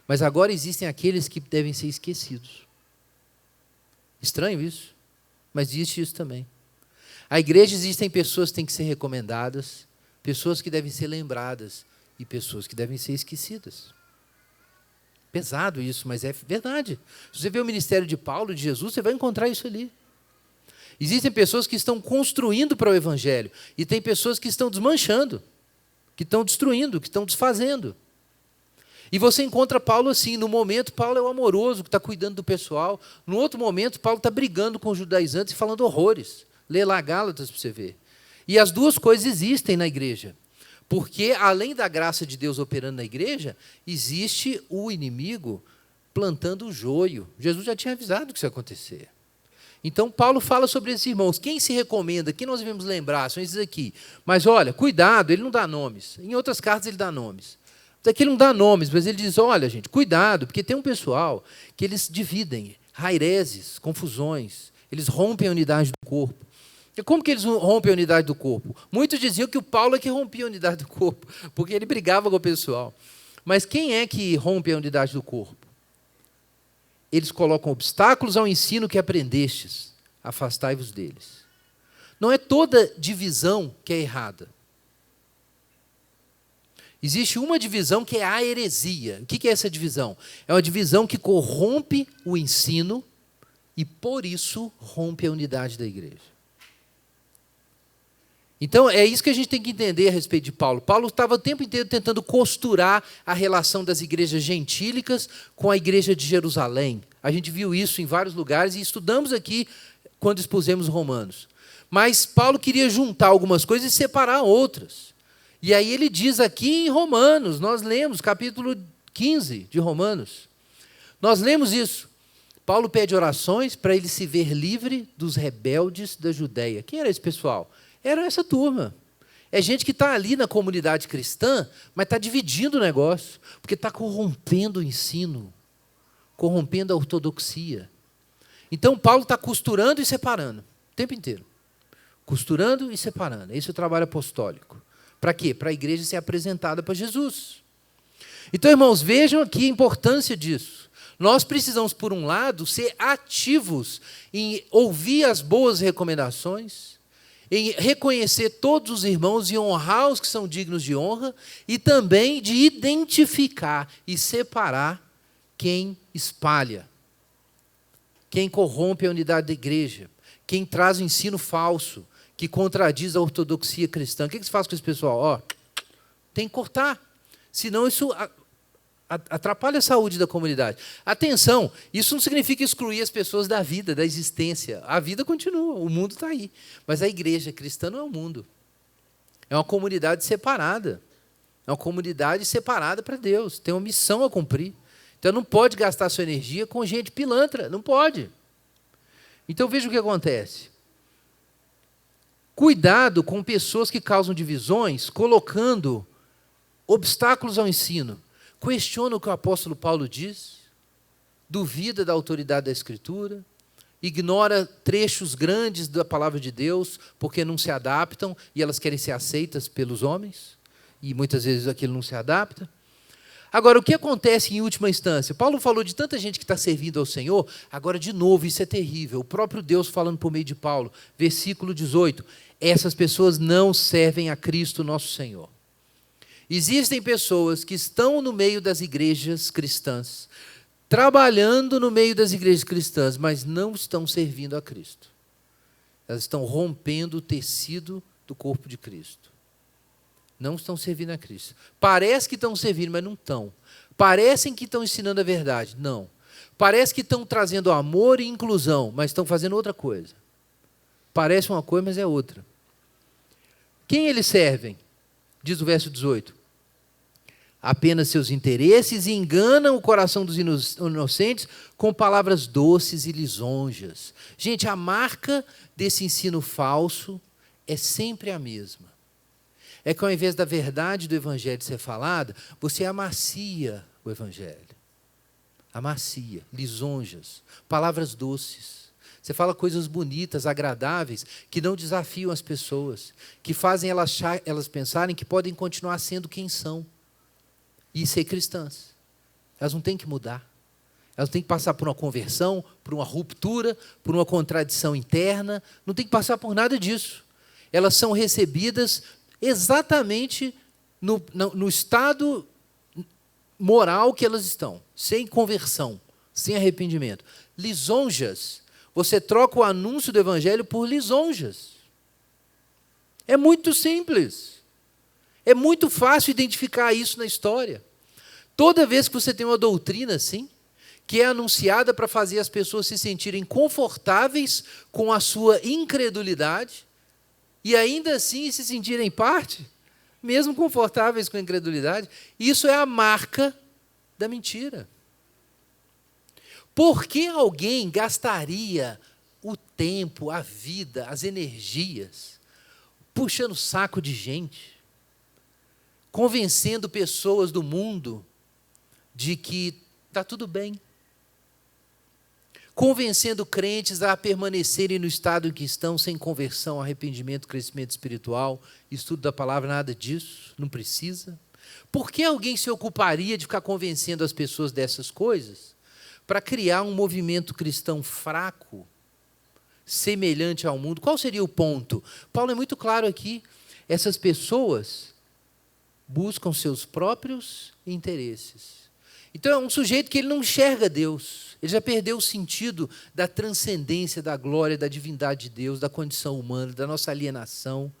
Speaker 1: Mas agora existem aqueles que devem ser esquecidos. Estranho isso, mas existe isso também. A igreja existem pessoas que têm que ser recomendadas, pessoas que devem ser lembradas e pessoas que devem ser esquecidas. Pesado isso, mas é verdade. Se você vê o ministério de Paulo, de Jesus, você vai encontrar isso ali. Existem pessoas que estão construindo para o Evangelho e tem pessoas que estão desmanchando, que estão destruindo, que estão desfazendo. E você encontra Paulo assim, no momento Paulo é o amoroso, que está cuidando do pessoal, no outro momento Paulo está brigando com os judaizantes e falando horrores. Lê lá Gálatas para você ver. E as duas coisas existem na igreja. Porque, além da graça de Deus operando na igreja, existe o inimigo plantando o joio. Jesus já tinha avisado que isso ia acontecer. Então, Paulo fala sobre esses irmãos. Quem se recomenda, quem nós devemos lembrar, são esses aqui. Mas, olha, cuidado, ele não dá nomes. Em outras cartas ele dá nomes. Daqui ele não dá nomes, mas ele diz, olha, gente, cuidado, porque tem um pessoal que eles dividem, raireses, confusões, eles rompem a unidade do corpo. E como que eles rompem a unidade do corpo? Muitos diziam que o Paulo é que rompia a unidade do corpo, porque ele brigava com o pessoal. Mas quem é que rompe a unidade do corpo? Eles colocam obstáculos ao ensino que aprendestes, afastai-vos deles. Não é toda divisão que é errada. Existe uma divisão que é a heresia. O que é essa divisão? É uma divisão que corrompe o ensino e, por isso, rompe a unidade da igreja. Então, é isso que a gente tem que entender a respeito de Paulo. Paulo estava o tempo inteiro tentando costurar a relação das igrejas gentílicas com a igreja de Jerusalém. A gente viu isso em vários lugares e estudamos aqui quando expusemos Romanos. Mas Paulo queria juntar algumas coisas e separar outras. E aí ele diz aqui em Romanos, nós lemos, capítulo 15 de Romanos. Nós lemos isso. Paulo pede orações para ele se ver livre dos rebeldes da Judéia. Quem era esse pessoal? Era essa turma. É gente que está ali na comunidade cristã, mas está dividindo o negócio, porque está corrompendo o ensino, corrompendo a ortodoxia. Então, Paulo está costurando e separando, o tempo inteiro. Costurando e separando. Esse é o trabalho apostólico. Para quê? Para a igreja ser apresentada para Jesus. Então, irmãos, vejam aqui a importância disso. Nós precisamos, por um lado, ser ativos em ouvir as boas recomendações, em reconhecer todos os irmãos e honrar os que são dignos de honra, e também de identificar e separar quem espalha, quem corrompe a unidade da igreja, quem traz o ensino falso, que contradiz a ortodoxia cristã. O que se faz com esse pessoal? Tem que cortar, senão isso atrapalha a saúde da comunidade. Atenção, isso não significa excluir as pessoas da vida, da existência. A vida continua, o mundo está aí. Mas a igreja cristã não é o mundo. É uma comunidade separada. É uma comunidade separada para Deus. Tem uma missão a cumprir. Então não pode gastar sua energia com gente pilantra. Não pode. Então veja o que acontece. Cuidado com pessoas que causam divisões, colocando obstáculos ao ensino. Questiona o que o apóstolo Paulo diz, duvida da autoridade da Escritura, ignora trechos grandes da palavra de Deus, porque não se adaptam e elas querem ser aceitas pelos homens, e muitas vezes aquilo não se adapta. Agora, o que acontece em última instância? Paulo falou de tanta gente que está servindo ao Senhor, agora, de novo, isso é terrível. O próprio Deus falando por meio de Paulo, versículo 18, essas pessoas não servem a Cristo nosso Senhor. Existem pessoas que estão no meio das igrejas cristãs, trabalhando no meio das igrejas cristãs, mas não estão servindo a Cristo. Elas estão rompendo o tecido do corpo de Cristo. Não estão servindo a Cristo. Parece que estão servindo, mas não estão. Parecem que estão ensinando a verdade. Não. Parece que estão trazendo amor e inclusão, mas estão fazendo outra coisa. Parece uma coisa, mas é outra. Quem eles servem? Diz o verso 18. Apenas seus interesses e enganam o coração dos inocentes com palavras doces e lisonjas. Gente, a marca desse ensino falso é sempre a mesma. É que ao invés da verdade do Evangelho ser falada, você amacia o Evangelho. Amacia, lisonjas, palavras doces. Você fala coisas bonitas, agradáveis, que não desafiam as pessoas, que fazem elas pensarem que podem continuar sendo quem são. E ser cristãs. Elas não têm que mudar. Elas têm que passar por uma conversão, por uma ruptura, por uma contradição interna. Não tem que passar por nada disso. Elas são recebidas exatamente no estado moral que elas estão. Sem conversão, sem arrependimento. Lisonjas. Você troca o anúncio do Evangelho por lisonjas. É muito simples. É muito fácil identificar isso na história. Toda vez que você tem uma doutrina assim, que é anunciada para fazer as pessoas se sentirem confortáveis com a sua incredulidade, e ainda assim se sentirem parte, mesmo confortáveis com a incredulidade, isso é a marca da mentira. Por que alguém gastaria o tempo, a vida, as energias, puxando o saco de gente, convencendo pessoas do mundo de que está tudo bem? convencendo crentes a permanecerem no estado em que estão, sem conversão, arrependimento, crescimento espiritual, estudo da palavra, nada disso, não precisa. Por que alguém se ocuparia de ficar convencendo as pessoas dessas coisas para criar um movimento cristão fraco, semelhante ao mundo? Qual seria o ponto? Paulo é muito claro aqui. Essas pessoas buscam seus próprios interesses. Então, é um sujeito que ele não enxerga Deus. Ele já perdeu o sentido da transcendência, da glória, da divindade de Deus, da condição humana, da nossa alienação,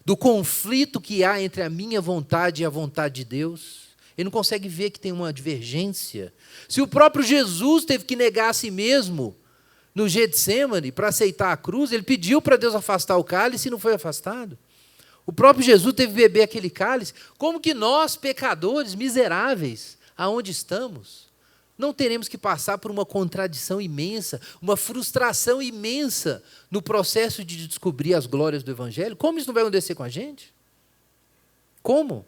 Speaker 1: do conflito que há entre a minha vontade e a vontade de Deus. Ele não consegue ver que tem uma divergência. Se o próprio Jesus teve que negar a si mesmo no Getsêmani para aceitar a cruz, ele pediu para Deus afastar o cálice e não foi afastado. O próprio Jesus teve que beber aquele cálice. Como que nós, pecadores, miseráveis, aonde estamos, não teremos que passar por uma contradição imensa, uma frustração imensa no processo de descobrir as glórias do Evangelho? Como isso não vai acontecer com a gente? Como?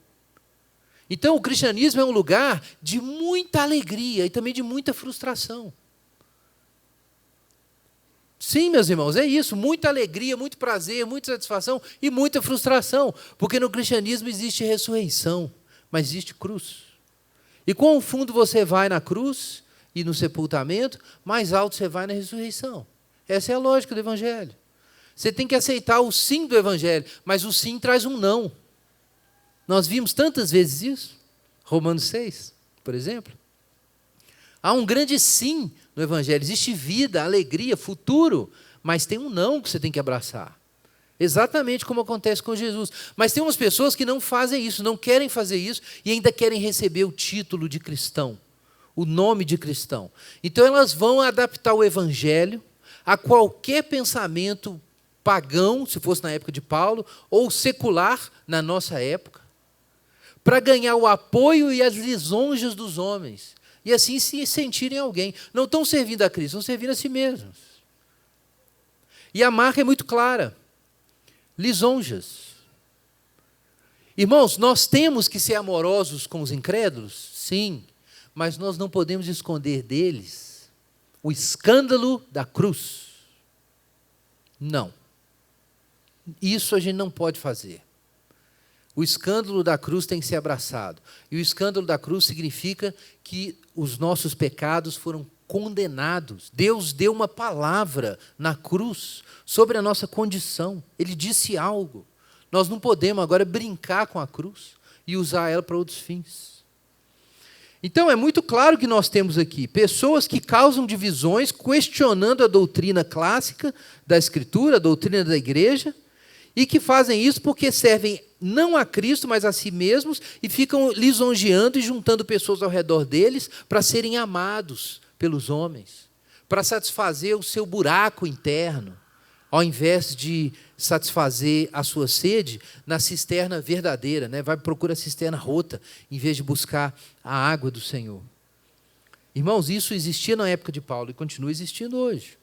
Speaker 1: Então, o cristianismo é um lugar de muita alegria e também de muita frustração. Sim, meus irmãos, é isso, muita alegria, muito prazer, muita satisfação e muita frustração, porque no cristianismo existe ressurreição, mas existe cruz. E quão fundo você vai na cruz e no sepultamento, mais alto você vai na ressurreição. Essa é a lógica do Evangelho. Você tem que aceitar o sim do Evangelho, mas o sim traz um não. Nós vimos tantas vezes isso, Romanos 6, por exemplo. Há um grande sim no Evangelho, existe vida, alegria, futuro, mas tem um não que você tem que abraçar. Exatamente como acontece com Jesus. Mas tem umas pessoas que não fazem isso, não querem fazer isso e ainda querem receber o título de cristão, o nome de cristão. Então elas vão adaptar o Evangelho a qualquer pensamento pagão, se fosse na época de Paulo, ou secular na nossa época, para ganhar o apoio e as lisonjas dos homens. E assim se sentirem alguém. Não estão servindo a Cristo, estão servindo a si mesmos. E a marca é muito clara. Lisonjas. Irmãos, nós temos que ser amorosos com os incrédulos? Sim, mas nós não podemos esconder deles o escândalo da cruz. Não. Isso a gente não pode fazer. O escândalo da cruz tem que ser abraçado. E o escândalo da cruz significa que os nossos pecados foram condenados. Deus deu uma palavra na cruz sobre a nossa condição. Ele disse algo. Nós não podemos agora brincar com a cruz e usar ela para outros fins. Então, é muito claro que nós temos aqui pessoas que causam divisões, questionando a doutrina clássica da Escritura, a doutrina da igreja, e que fazem isso porque servem não a Cristo, mas a si mesmos, e ficam lisonjeando e juntando pessoas ao redor deles para serem amados pelos homens, para satisfazer o seu buraco interno, ao invés de satisfazer a sua sede na cisterna verdadeira, né? Vai procurar a cisterna rota, em vez de buscar a água do Senhor. Irmãos, isso existia na época de Paulo e continua existindo hoje.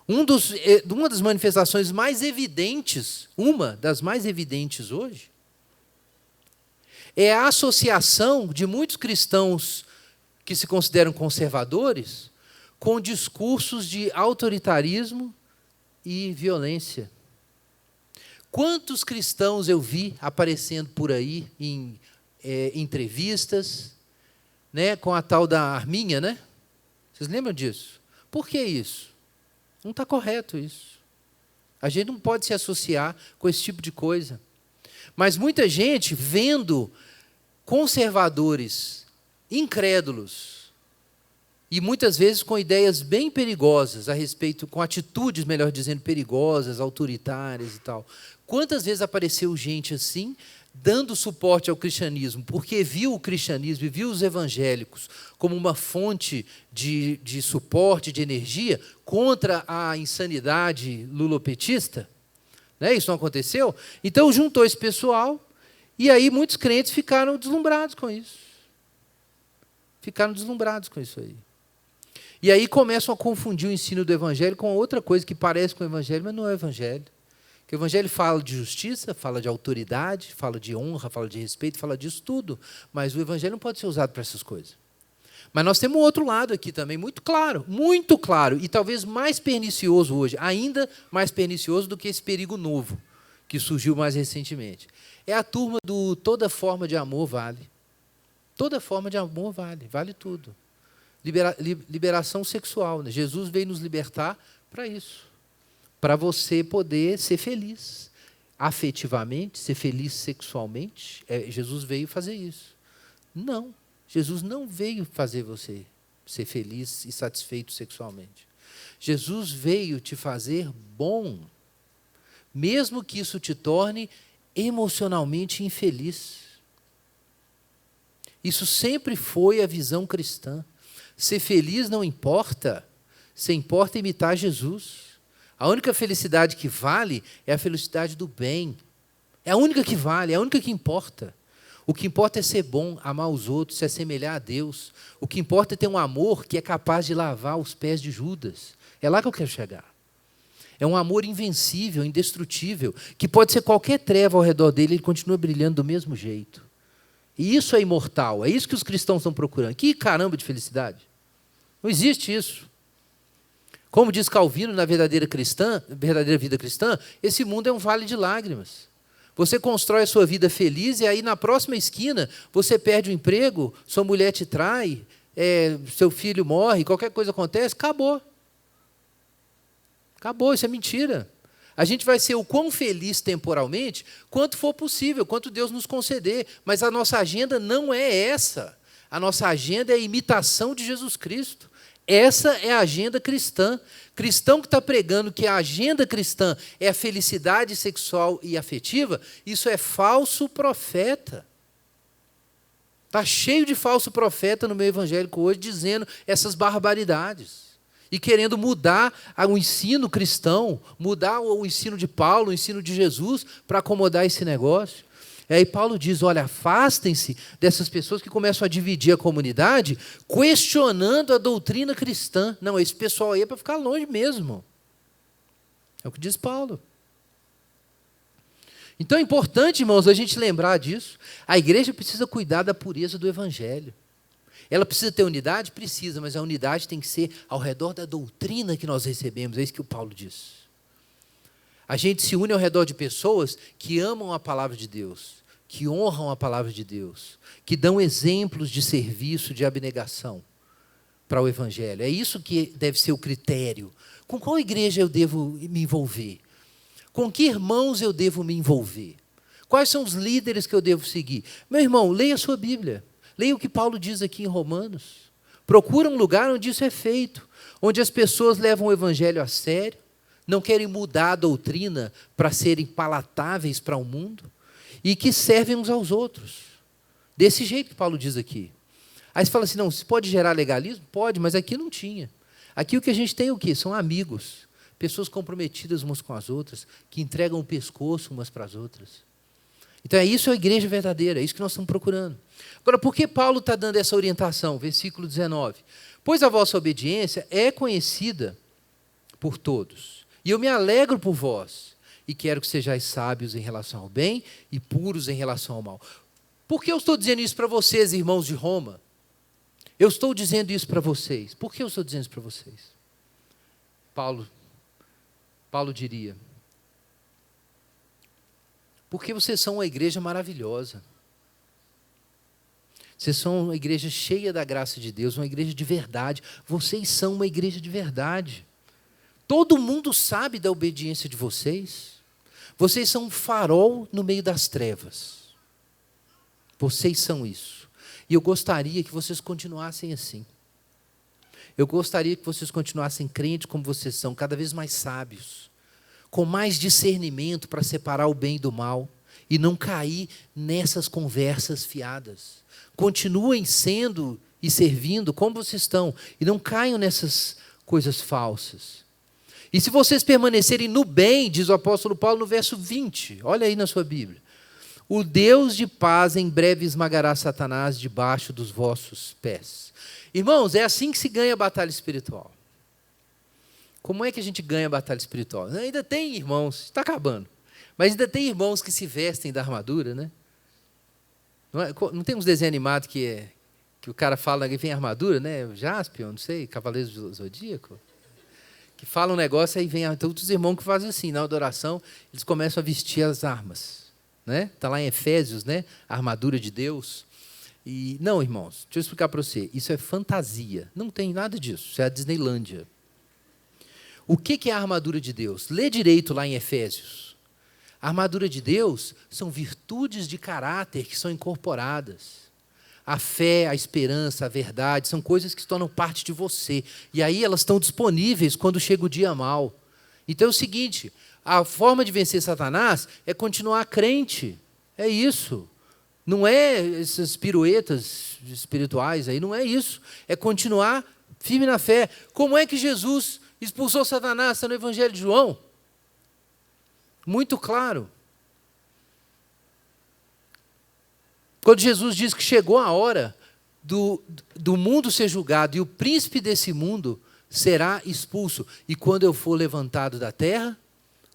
Speaker 1: Uma das manifestações mais evidentes, uma das mais evidentes hoje, é a associação de muitos cristãos que se consideram conservadores com discursos de autoritarismo e violência. Quantos cristãos eu vi aparecendo por aí em entrevistas, né, com a tal da arminha, né? Vocês lembram disso? Por que isso? Não está correto isso. A gente não pode se associar com esse tipo de coisa. Mas muita gente vendo conservadores incrédulos e muitas vezes com ideias bem perigosas a respeito, com atitudes, melhor dizendo, perigosas, autoritárias e tal. Quantas vezes apareceu gente assim, dando suporte ao cristianismo, porque viu o cristianismo e viu os evangélicos como uma fonte de suporte, de energia, contra a insanidade lulopetista? Né? Isso não aconteceu? Então, juntou esse pessoal, e aí muitos crentes ficaram deslumbrados com isso. Ficaram deslumbrados com isso aí. E aí começam a confundir o ensino do evangelho com outra coisa que parece com o evangelho, mas não é o evangelho. Porque o evangelho fala de justiça, fala de autoridade, fala de honra, fala de respeito, fala disso tudo. Mas o evangelho não pode ser usado para essas coisas. Mas nós temos um outro lado aqui também, muito claro, e talvez mais pernicioso hoje, ainda mais pernicioso do que esse perigo novo, que surgiu mais recentemente. É a turma do toda forma de amor vale. Toda forma de amor vale tudo. Liberação sexual, né? Jesus veio nos libertar para isso, para você poder ser feliz afetivamente, ser feliz sexualmente. Jesus veio fazer isso. Não, Jesus não veio fazer você ser feliz e satisfeito sexualmente. Jesus veio te fazer bom, mesmo que isso te torne emocionalmente infeliz. Isso sempre foi a visão cristã. Ser feliz não importa, se importa imitar Jesus. A única felicidade que vale é a felicidade do bem. É a única que vale, é a única que importa. O que importa é ser bom, amar os outros, se assemelhar a Deus. O que importa é ter um amor que é capaz de lavar os pés de Judas. É lá que eu quero chegar. É um amor invencível, indestrutível, que pode ser qualquer treva ao redor dele, ele continua brilhando do mesmo jeito. E isso é imortal, é isso que os cristãos estão procurando. Que caramba de felicidade! Não existe isso. Como diz Calvino na verdadeira vida cristã, esse mundo é um vale de lágrimas. Você constrói a sua vida feliz e aí na próxima esquina você perde o emprego, sua mulher te trai, seu filho morre, qualquer coisa acontece, acabou. Acabou, isso é mentira. A gente vai ser o quão feliz temporalmente quanto for possível, quanto Deus nos conceder, mas a nossa agenda não é essa. A nossa agenda é a imitação de Jesus Cristo. Essa é a agenda cristã. Cristão que está pregando que a agenda cristã é a felicidade sexual e afetiva, isso é falso profeta. Está cheio de falso profeta no meio evangélico hoje, dizendo essas barbaridades. E querendo mudar o ensino cristão, mudar o ensino de Paulo, o ensino de Jesus, para acomodar esse negócio. E aí Paulo diz, olha, afastem-se dessas pessoas que começam a dividir a comunidade, questionando a doutrina cristã. Não, esse pessoal aí é para ficar longe mesmo. É o que diz Paulo. Então é importante, irmãos, a gente lembrar disso. A igreja precisa cuidar da pureza do evangelho. Ela precisa ter unidade? Precisa, mas a unidade tem que ser ao redor da doutrina que nós recebemos. É isso que o Paulo diz. A gente se une ao redor de pessoas que amam a palavra de Deus, que honram a palavra de Deus, que dão exemplos de serviço, de abnegação para o evangelho. É isso que deve ser o critério. Com qual igreja eu devo me envolver? Com que irmãos eu devo me envolver? Quais são os líderes que eu devo seguir? Meu irmão, leia a sua Bíblia. Leia o que Paulo diz aqui em Romanos. Procura um lugar onde isso é feito, onde as pessoas levam o evangelho a sério, não querem mudar a doutrina para serem palatáveis para o mundo e que servem uns aos outros. Desse jeito que Paulo diz aqui. Aí você fala assim, não, se pode gerar legalismo? Pode, mas aqui não tinha. Aqui o que a gente tem é o quê? São amigos, pessoas comprometidas umas com as outras, que entregam o pescoço umas para as outras. Então, isso é a igreja verdadeira, é isso que nós estamos procurando. Agora, por que Paulo está dando essa orientação? Versículo 19. Pois a vossa obediência é conhecida por todos, e eu me alegro por vós, e quero que sejais sábios em relação ao bem e puros em relação ao mal. Por que eu estou dizendo isso para vocês, irmãos de Roma? Eu estou dizendo isso para vocês. Por que eu estou dizendo isso para vocês? Paulo diria, porque vocês são uma igreja maravilhosa. Vocês são uma igreja cheia da graça de Deus, uma igreja de verdade. Vocês são uma igreja de verdade. Todo mundo sabe da obediência de vocês. Vocês são um farol no meio das trevas. Vocês são isso. E eu gostaria que vocês continuassem assim. Eu gostaria que vocês continuassem crentes como vocês são, cada vez mais sábios, com mais discernimento para separar o bem do mal e não cair nessas conversas fiadas. Continuem sendo e servindo como vocês estão e não caiam nessas coisas falsas. E se vocês permanecerem no bem, diz o apóstolo Paulo no verso 20, olha aí na sua Bíblia, o Deus de paz em breve esmagará Satanás debaixo dos vossos pés. Irmãos, é assim que se ganha a batalha espiritual. Como é que a gente ganha a batalha espiritual? Ainda tem irmãos, está acabando, mas ainda tem irmãos que se vestem da armadura, né? Não tem uns desenhos animados que que o cara fala, que vem armadura, né? O Jaspion, não sei, Cavaleiros do Zodíaco. Que fala um negócio, aí vem todos os irmãos que fazem assim, na adoração, eles começam a vestir as armas. Está lá em Efésios, né? A armadura de Deus. E, não, irmãos, deixa eu explicar para você. Isso é fantasia. Não tem nada disso. Isso é a Disneylândia. O que é a armadura de Deus? Lê direito lá em Efésios. A armadura de Deus são virtudes de caráter que são incorporadas. A fé, a esperança, a verdade, são coisas que se tornam parte de você. E aí elas estão disponíveis quando chega o dia mau. Então é o seguinte, a forma de vencer Satanás é continuar crente. É isso. Não é essas piruetas espirituais aí, não é isso. É continuar firme na fé. Como é que Jesus expulsou Satanás? Está no Evangelho de João. Muito claro. Quando Jesus diz que chegou a hora do mundo ser julgado e o príncipe desse mundo será expulso. E quando eu for levantado da terra,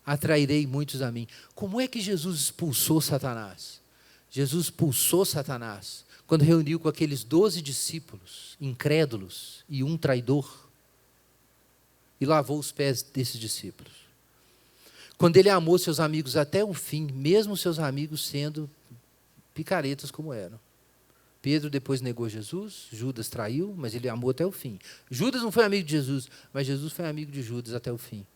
Speaker 1: atrairei muitos a mim. Como é que Jesus expulsou Satanás? Jesus expulsou Satanás quando reuniu com aqueles 12 discípulos, incrédulos e um traidor, e lavou os pés desses discípulos. Quando ele amou seus amigos até o fim, mesmo seus amigos sendo picaretas como eram. Pedro depois negou Jesus, Judas traiu, mas ele amou até o fim. Judas não foi amigo de Jesus, mas Jesus foi amigo de Judas até o fim.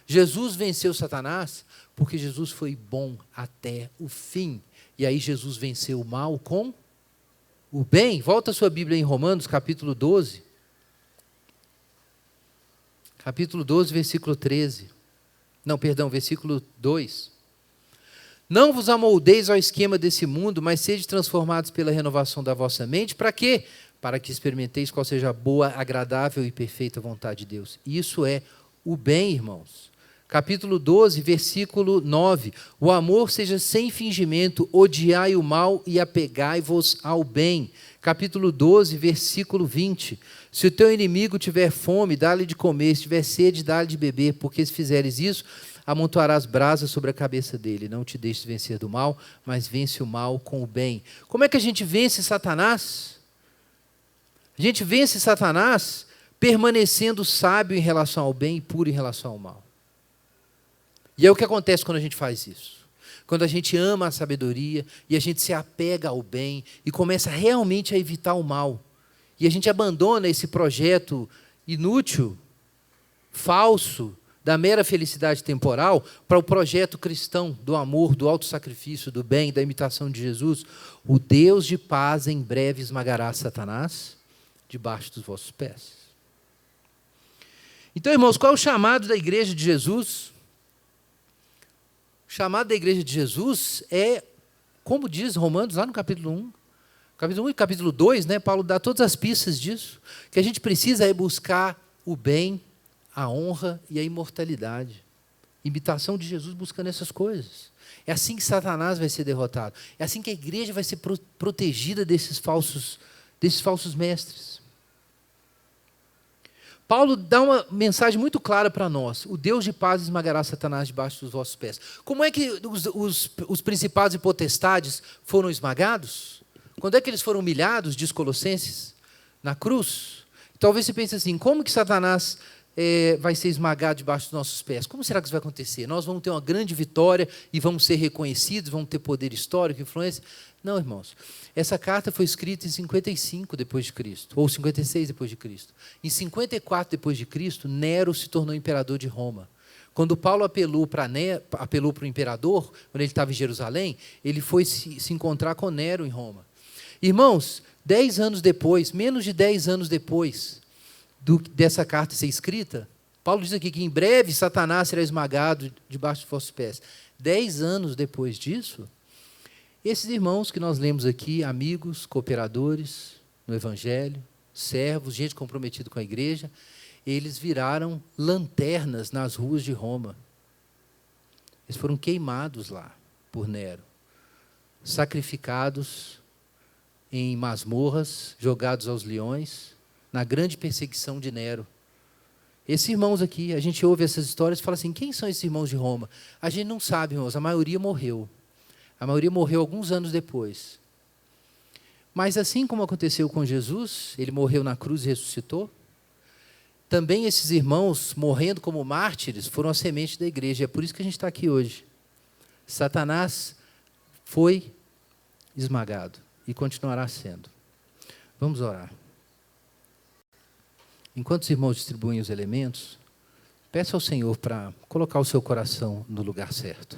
Speaker 1: Jesus venceu Satanás porque Jesus foi bom até o fim. E aí Jesus venceu o mal com o bem. Volta a sua Bíblia em Romanos, capítulo 12. Capítulo 12, versículo 13. Não, perdão, versículo 2. Não vos amoldeis ao esquema desse mundo, mas sede transformados pela renovação da vossa mente. Para quê? Para que experimenteis qual seja a boa, agradável e perfeita vontade de Deus. Isso é o bem, irmãos. Capítulo 12, versículo 9. O amor seja sem fingimento, odiai o mal e apegai-vos ao bem. Capítulo 12, versículo 20. Se o teu inimigo tiver fome, dá-lhe de comer, se tiver sede, dá-lhe de beber, porque se fizeres isso, amontoarás brasas sobre a cabeça dele. Não te deixes vencer do mal, mas vence o mal com o bem. Como é que a gente vence Satanás? A gente vence Satanás permanecendo sábio em relação ao bem e puro em relação ao mal. E é o que acontece quando a gente faz isso. Quando a gente ama a sabedoria e a gente se apega ao bem e começa realmente a evitar o mal. E a gente abandona esse projeto inútil, falso, da mera felicidade temporal, para o projeto cristão do amor, do autossacrifício, do bem, da imitação de Jesus. O Deus de paz em breve esmagará Satanás debaixo dos vossos pés. Então, irmãos, qual é o chamado da igreja de Jesus? O chamado da igreja de Jesus é, como diz Romanos, lá no capítulo 1. Capítulo 1 e capítulo 2, né, Paulo dá todas as pistas disso. O que a gente precisa é buscar o bem, a honra e a imortalidade. Imitação de Jesus buscando essas coisas. É assim que Satanás vai ser derrotado. É assim que a igreja vai ser protegida desses falsos mestres. Paulo dá uma mensagem muito clara para nós. O Deus de paz esmagará Satanás debaixo dos vossos pés. Como é que os principados e potestades foram esmagados? Quando é que eles foram humilhados, diz Colossenses? Na cruz. Talvez você pense assim, como que Satanás vai ser esmagado debaixo dos nossos pés? Como será que isso vai acontecer? Nós vamos ter uma grande vitória e vamos ser reconhecidos, vamos ter poder histórico, influência? Não, irmãos. Essa carta foi escrita em 55 depois de Cristo, ou 56 depois de Cristo. Em 54 depois de Cristo, Nero se tornou imperador de Roma. Quando Paulo apelou para o imperador, quando ele estava em Jerusalém, ele foi se encontrar com Nero em Roma. Irmãos, 10 anos depois, menos de 10 anos depois dessa carta ser escrita, Paulo diz aqui que em breve Satanás será esmagado debaixo dos vossos pés. 10 anos depois disso, esses irmãos que nós lemos aqui, amigos, cooperadores no Evangelho, servos, gente comprometida com a igreja, eles viraram lanternas nas ruas de Roma. Eles foram queimados lá por Nero, sacrificados em masmorras, jogados aos leões, na grande perseguição de Nero. Esses irmãos aqui, a gente ouve essas histórias e fala assim, quem são esses irmãos de Roma? A gente não sabe, irmãos, a maioria morreu. A maioria morreu alguns anos depois. Mas assim como aconteceu com Jesus, ele morreu na cruz e ressuscitou, também esses irmãos, morrendo como mártires, foram a semente da igreja. É por isso que a gente está aqui hoje. Satanás foi esmagado e continuará sendo. Vamos orar. Enquanto os irmãos distribuem os elementos, peça ao Senhor para colocar o seu coração no lugar certo.